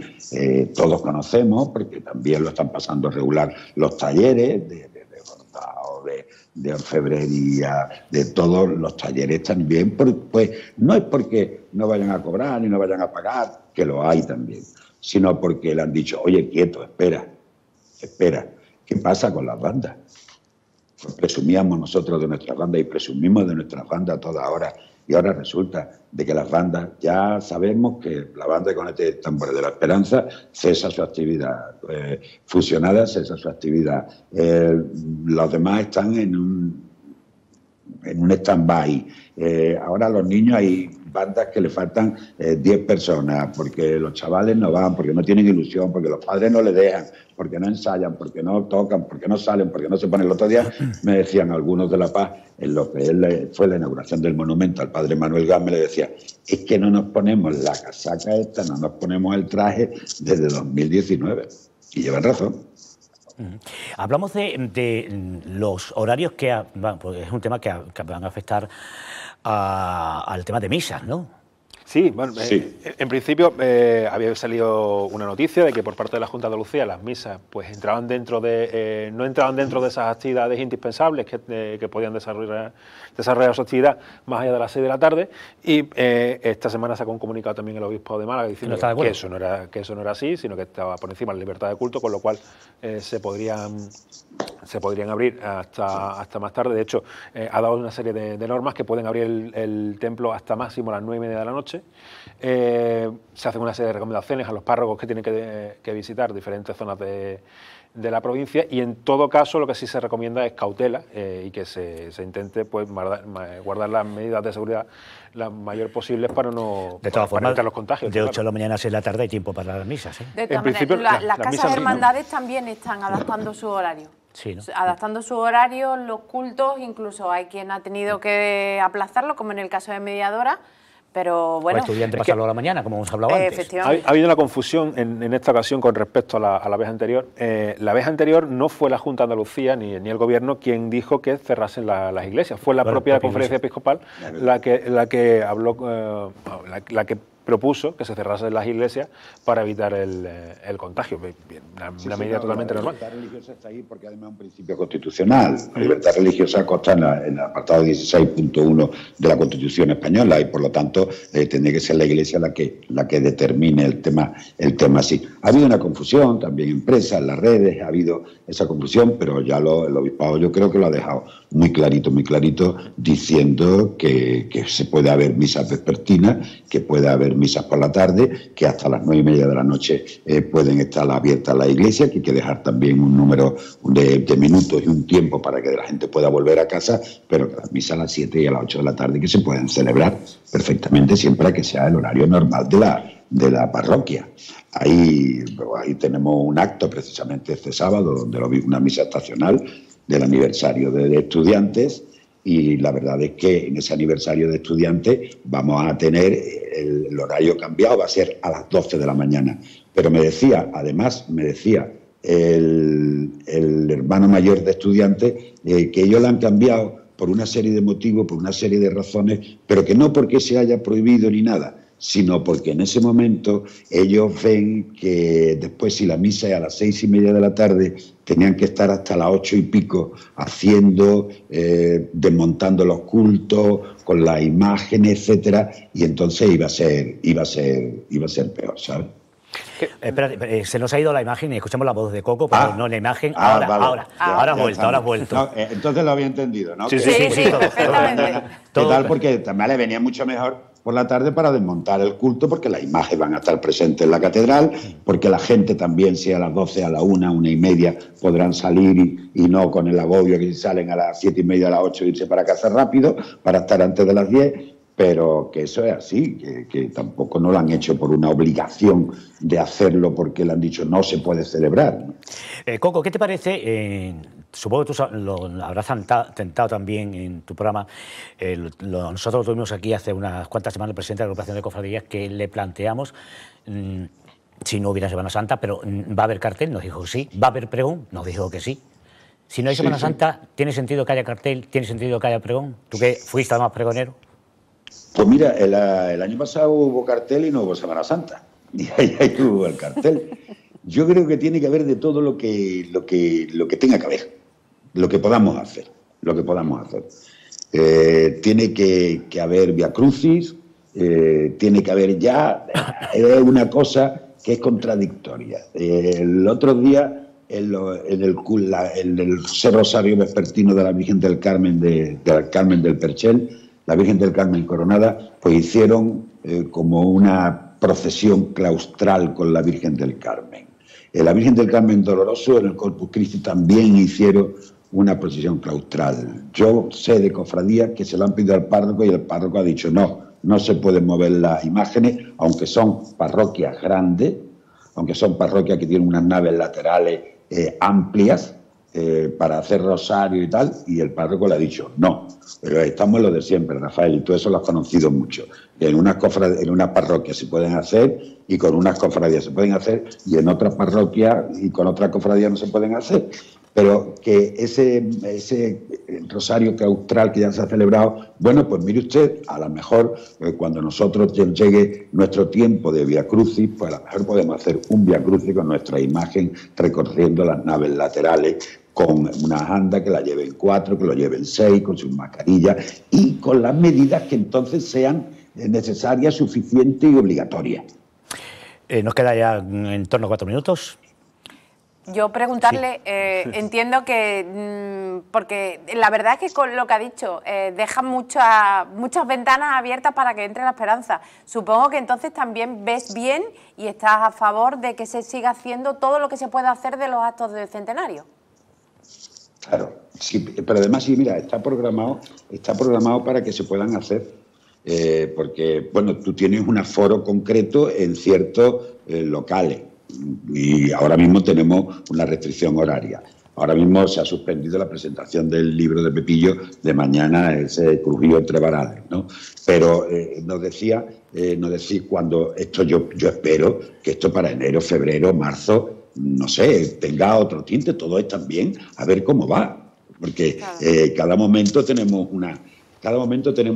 Todos conocemos, porque también lo están pasando regular, los talleres de bordado, de orfebrería, de todos los talleres también, pues no es porque no vayan a cobrar ni no vayan a pagar, que lo hay también, sino porque le han dicho, oye, quieto, espera, ¿qué pasa con las bandas? Pues presumíamos nosotros de nuestras bandas y presumimos de nuestras bandas todas ahora, y ahora resulta de que las bandas, ya sabemos que la banda de Cornetas y Tambores de la Esperanza cesa su actividad, fusionada cesa su actividad, los demás están en un stand-by, ahora los niños hay bandas que le faltan 10 personas, porque los chavales no van, porque no tienen ilusión, porque los padres no les dejan, porque no ensayan, porque no tocan, porque no salen, porque no se ponen. El otro día me decían algunos de La Paz, en lo que fue la inauguración del monumento al padre Manuel Gámez, le decía, es que no nos ponemos la casaca esta, no nos ponemos el traje desde 2019. Y llevan razón.
Hablamos de los horarios que pues es un tema que van a afectar al tema de misas, ¿no?
Sí, bueno,
sí.
En principio había salido una noticia de que por parte de la Junta de Andalucía las misas pues no entraban dentro de esas actividades indispensables que podían desarrollar su actividad más allá de las 6 de la tarde, y esta semana sacó un comunicado también el obispo de Málaga diciendo que eso no era así, sino que estaba por encima de la libertad de culto, con lo cual se podrían abrir hasta más tarde. De hecho, ha dado una serie de normas que pueden abrir el templo hasta máximo a las 9:30 de la noche. Se hacen una serie de recomendaciones a los párrocos que tienen que visitar diferentes zonas de la provincia, y en todo caso lo que sí se recomienda es cautela y que se intente pues guardar las medidas de seguridad las mayores posibles para evitar los contagios.
De 8 de la mañana a 6 de la tarde hay tiempo para las misas, ¿eh?
De todas maneras, las casas hermandades también están adaptando su horario.
Sí, ¿no?
Adaptando su horario, los cultos, incluso hay quien ha tenido que aplazarlo, como en el caso de Mediadora. Pero bueno,
estudiantes pasarlo a la mañana, como hemos hablado antes.
Efectivamente.
Ha habido una confusión en esta ocasión con respecto a la vez anterior. La vez anterior no fue la Junta de Andalucía ni el Gobierno quien dijo que cerrasen las iglesias. Fue la propia Conferencia Episcopal la que habló, la que propuso que se cerrasen las iglesias para evitar el contagio. Una medida totalmente normal.
La libertad religiosa está ahí porque además es un principio constitucional. La libertad religiosa consta en el apartado 16.1 de la Constitución española, y por lo tanto tendría que ser la Iglesia la que determine el tema así. Ha habido una confusión también en prensa, en las redes, ha habido esa confusión, pero ya el obispado yo creo que lo ha dejado muy clarito, diciendo que se puede haber misas vespertinas, que puede haber misas por la tarde, que hasta las 9:30 de la noche pueden estar abiertas las iglesias, que hay que dejar también un número de minutos y un tiempo para que la gente pueda volver a casa, pero que las misas a las 7 y a las 8 de la tarde que se pueden celebrar perfectamente, siempre que sea el horario normal de la parroquia. Ahí tenemos un acto precisamente este sábado, donde lo vi, una misa estacional del aniversario de estudiantes, y la verdad es que en ese aniversario de estudiantes vamos a tener el horario cambiado, va a ser a las 12 de la mañana. Pero me decía el hermano mayor de estudiantes que ellos lo han cambiado por una serie de motivos, por una serie de razones, pero que no porque se haya prohibido ni nada, sino porque en ese momento ellos ven que después, si la misa es a las 6:30 de la tarde, tenían que estar hasta las 8 y pico haciendo, desmontando los cultos, con las imágenes, etcétera, y entonces iba a ser peor, ¿sabes?
Espera, se nos ha ido la imagen y escuchamos la voz de Coco, pero no la imagen. Ahora has vuelto.
No, entonces lo había entendido, ¿no?
Sí,
perfectamente.
Total, porque también le venía mucho mejor por la tarde para desmontar el culto, porque las imágenes van a estar presentes en la catedral, porque la gente también, si a las 12, a la 1:30, podrán salir y no con el agobio que salen a las 7:30, a las 8, irse para casa rápido, para estar antes de las 10, pero que eso es así, que tampoco no lo han hecho por una obligación de hacerlo porque le han dicho no se puede celebrar, ¿no?
Coco, ¿qué te parece? Supongo que tú lo habrás tentado también en tu programa. Nosotros tuvimos aquí hace unas cuantas semanas el presidente de la agrupación de cofradías que le planteamos si no hubiera Semana Santa, pero ¿va a haber cartel? Nos dijo que sí. ¿Va a haber pregón? Nos dijo que sí. Si no hay Semana Santa, ¿tiene sentido que haya cartel? ¿Tiene sentido que haya pregón? ¿Tú que fuiste además pregonero?
Pues mira, el año pasado hubo cartel y no hubo Semana Santa. Y ahí hubo el cartel. Yo creo que tiene que haber de todo lo que tenga que haber, lo que podamos hacer. Tiene que haber Via Crucis, tiene que haber ya una cosa que es contradictoria. El otro día, en el Rosario Vespertino de la Virgen del Carmen, del Carmen del Perchel, la Virgen del Carmen coronada, pues hicieron como una procesión claustral con la Virgen del Carmen. La Virgen del Carmen Doloroso, en el Corpus Christi, también hicieron una procesión claustral. Yo sé de cofradías que se lo han pedido al párroco y el párroco ha dicho no se pueden mover las imágenes, aunque son parroquias grandes, aunque son parroquias que tienen unas naves laterales amplias, para hacer rosario y tal, y el párroco le ha dicho no. Pero estamos en lo de siempre, Rafael, y tú eso lo has conocido mucho. En unas parroquias se pueden hacer y con unas cofradías se pueden hacer, y en otras parroquias y con otras cofradías no se pueden hacer. Pero que ese rosario claustral que ya se ha celebrado, bueno, pues mire usted, a lo mejor cuando nosotros llegue nuestro tiempo de Via Crucis, pues a lo mejor podemos hacer un Via Crucis con nuestra imagen recorriendo las naves laterales, con una anda que la lleven 4, que lo lleven 6, con sus mascarillas y con las medidas que entonces sean necesarias, suficientes y obligatorias.
Nos queda ya en torno a 4 minutos.
Yo preguntarle, entiendo que, porque la verdad es que con lo que ha dicho, deja muchas ventanas abiertas para que entre la esperanza. Supongo que entonces también ves bien y estás a favor de que se siga haciendo todo lo que se pueda hacer de los actos del centenario.
Claro, sí, pero además, sí, mira, está programado para que se puedan hacer, porque, bueno, tú tienes un aforo concreto en ciertos locales. Y ahora mismo tenemos una restricción horaria. Ahora mismo se ha suspendido la presentación del libro de Pepillo de mañana, ese crujido entre varales, ¿no? Pero nos decía cuando esto yo espero que esto para enero, febrero, marzo, no sé, tenga otro tinte, todo es también a ver cómo va, porque cada momento tenemos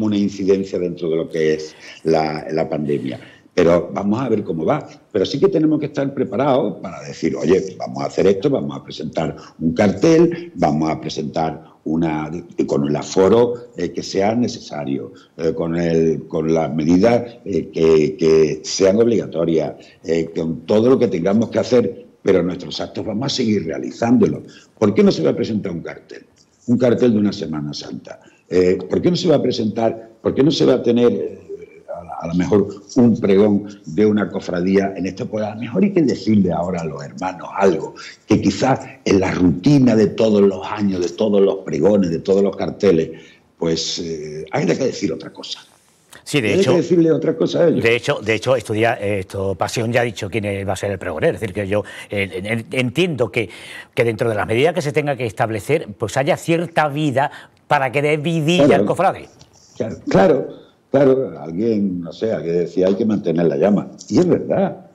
una incidencia dentro de lo que es la pandemia. Pero vamos a ver cómo va. Pero sí que tenemos que estar preparados para decir, oye, vamos a hacer esto, vamos a presentar un cartel, vamos a presentar con el aforo que sea necesario, con las medidas que sean obligatorias, con todo lo que tengamos que hacer, pero nuestros actos vamos a seguir realizándolos. ¿Por qué no se va a presentar un cartel? Un cartel de una Semana Santa. ¿Por qué no se va a presentar, por qué no se va a tener a lo mejor un pregón de una cofradía en esto? Pues a lo mejor hay que decirle ahora a los hermanos algo que quizás en la rutina de todos los años, de todos los pregones, de todos los carteles, pues hay que decir otra cosa.
Sí, de
hecho, hay que decirle otra cosa a ellos.
De hecho, Pasión ya ha dicho quién va a ser el pregonero. Es decir, que yo entiendo que dentro de las medidas que se tenga que establecer, pues haya cierta vida para que dé vidilla al cofrade.
Claro, alguien decía hay que mantener la llama. Y es verdad,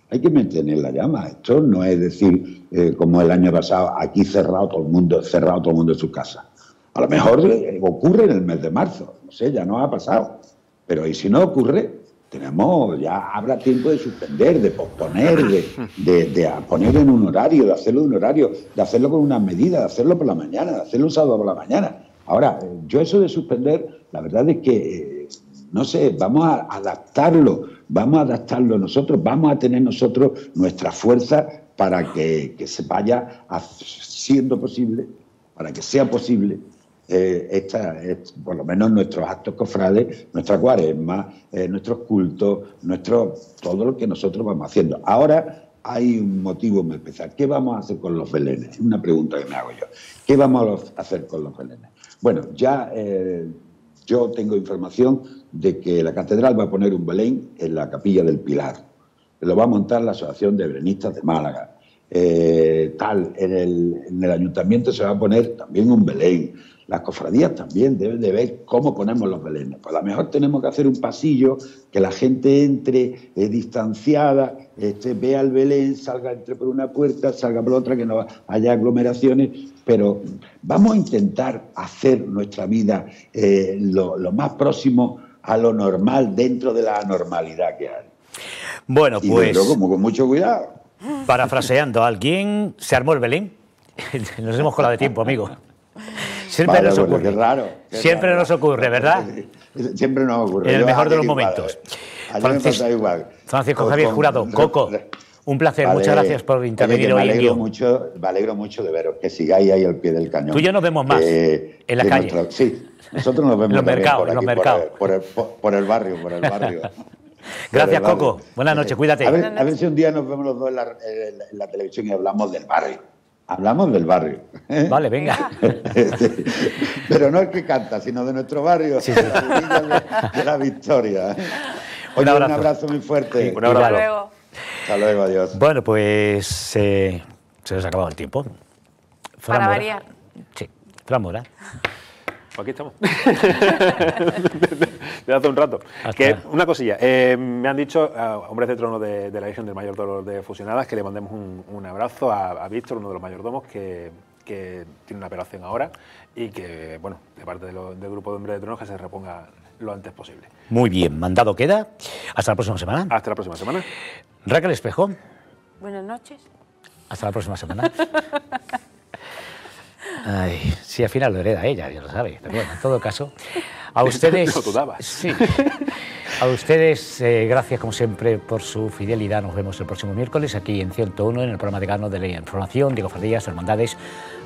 hay que mantener la llama. Esto no es decir, como el año pasado, aquí cerrado todo el mundo en su casa. A lo mejor ocurre en el mes de marzo, no sé, ya no ha pasado. Pero ¿y si no ocurre? ya habrá tiempo de suspender, de posponer, de poner en un horario, de hacerlo en un horario, de hacerlo con unas medidas, de hacerlo por la mañana, de hacerlo un sábado por la mañana. Ahora, yo eso de suspender, la verdad es que, no sé, vamos a adaptarlo nosotros, vamos a tener nosotros nuestra fuerza para que se vaya siendo posible, para que sea posible por lo menos nuestros actos cofrades, nuestra cuaresma, nuestros cultos, todo lo que nosotros vamos haciendo. Ahora hay un motivo muy especial. ¿Qué vamos a hacer con los belenes? Es una pregunta que me hago yo. ¿Qué vamos a hacer con los belenes? Bueno, ya yo tengo información de que la catedral va a poner un belén en la Capilla del Pilar. Lo va a montar la Asociación de Belenistas de Málaga. En el ayuntamiento se va a poner también un belén. Las cofradías también deben de ver cómo ponemos los belenes. Pues a lo mejor tenemos que hacer un pasillo, que la gente entre distanciada, vea el belén, entre por una puerta, salga por otra, que no haya aglomeraciones, pero vamos a intentar hacer nuestra vida lo más próximo a lo normal, dentro de la normalidad que hay.
Bueno, pues...
Y luego, con mucho cuidado.
Parafraseando a alguien, se armó el belén. Nos hemos colado de tiempo, amigo. Siempre nos ocurre.
Qué raro.
Siempre nos ocurre, ¿verdad?
Siempre nos ocurre.
En el mejor de los momentos. Francisco Javier Jurado, Coco, un placer. Muchas gracias por intervenir hoy en Guión.
Me alegro mucho de veros, que sigáis ahí al pie del cañón.
Tú y yo nos vemos más en la calle.
Sí, nosotros nos vemos
en los mercados.
Por el barrio.
Gracias, Coco. Buenas noches, cuídate.
A ver si un día nos vemos los dos en la televisión y hablamos del barrio. Hablamos del barrio.
Vale, venga.
Pero no el que canta, sino de nuestro barrio, sí. de la Victoria. Oye, un abrazo muy fuerte.
Sí, un abrazo.
Hasta luego.
Hasta luego, adiós.
Bueno, pues se nos ha acabado el tiempo.
Para variar.
Sí, Fran Mora.
Aquí estamos. Desde hace un rato. Una cosilla. Me han dicho, hombres de trono de la Virgen del Mayor Dolor de Fusionadas, que le mandemos un abrazo a Víctor, uno de los mayordomos, que tiene una operación ahora y que, bueno, de parte del grupo de hombres de trono, que se reponga lo antes posible.
Muy bien, mandado queda. Hasta la próxima semana.
Hasta la próxima semana.
Raquel Espejo.
Buenas noches.
Hasta la próxima semana. Ay, sí, al final lo hereda ella, ya lo sabe. Pero bueno, en todo caso, a ustedes...
Lo dudabas.
Sí. A ustedes, gracias como siempre por su fidelidad. Nos vemos el próximo miércoles aquí en 101, en el programa de Gano de la Información, de Cofradías, Hermandades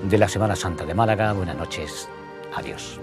de la Semana Santa de Málaga. Buenas noches. Adiós.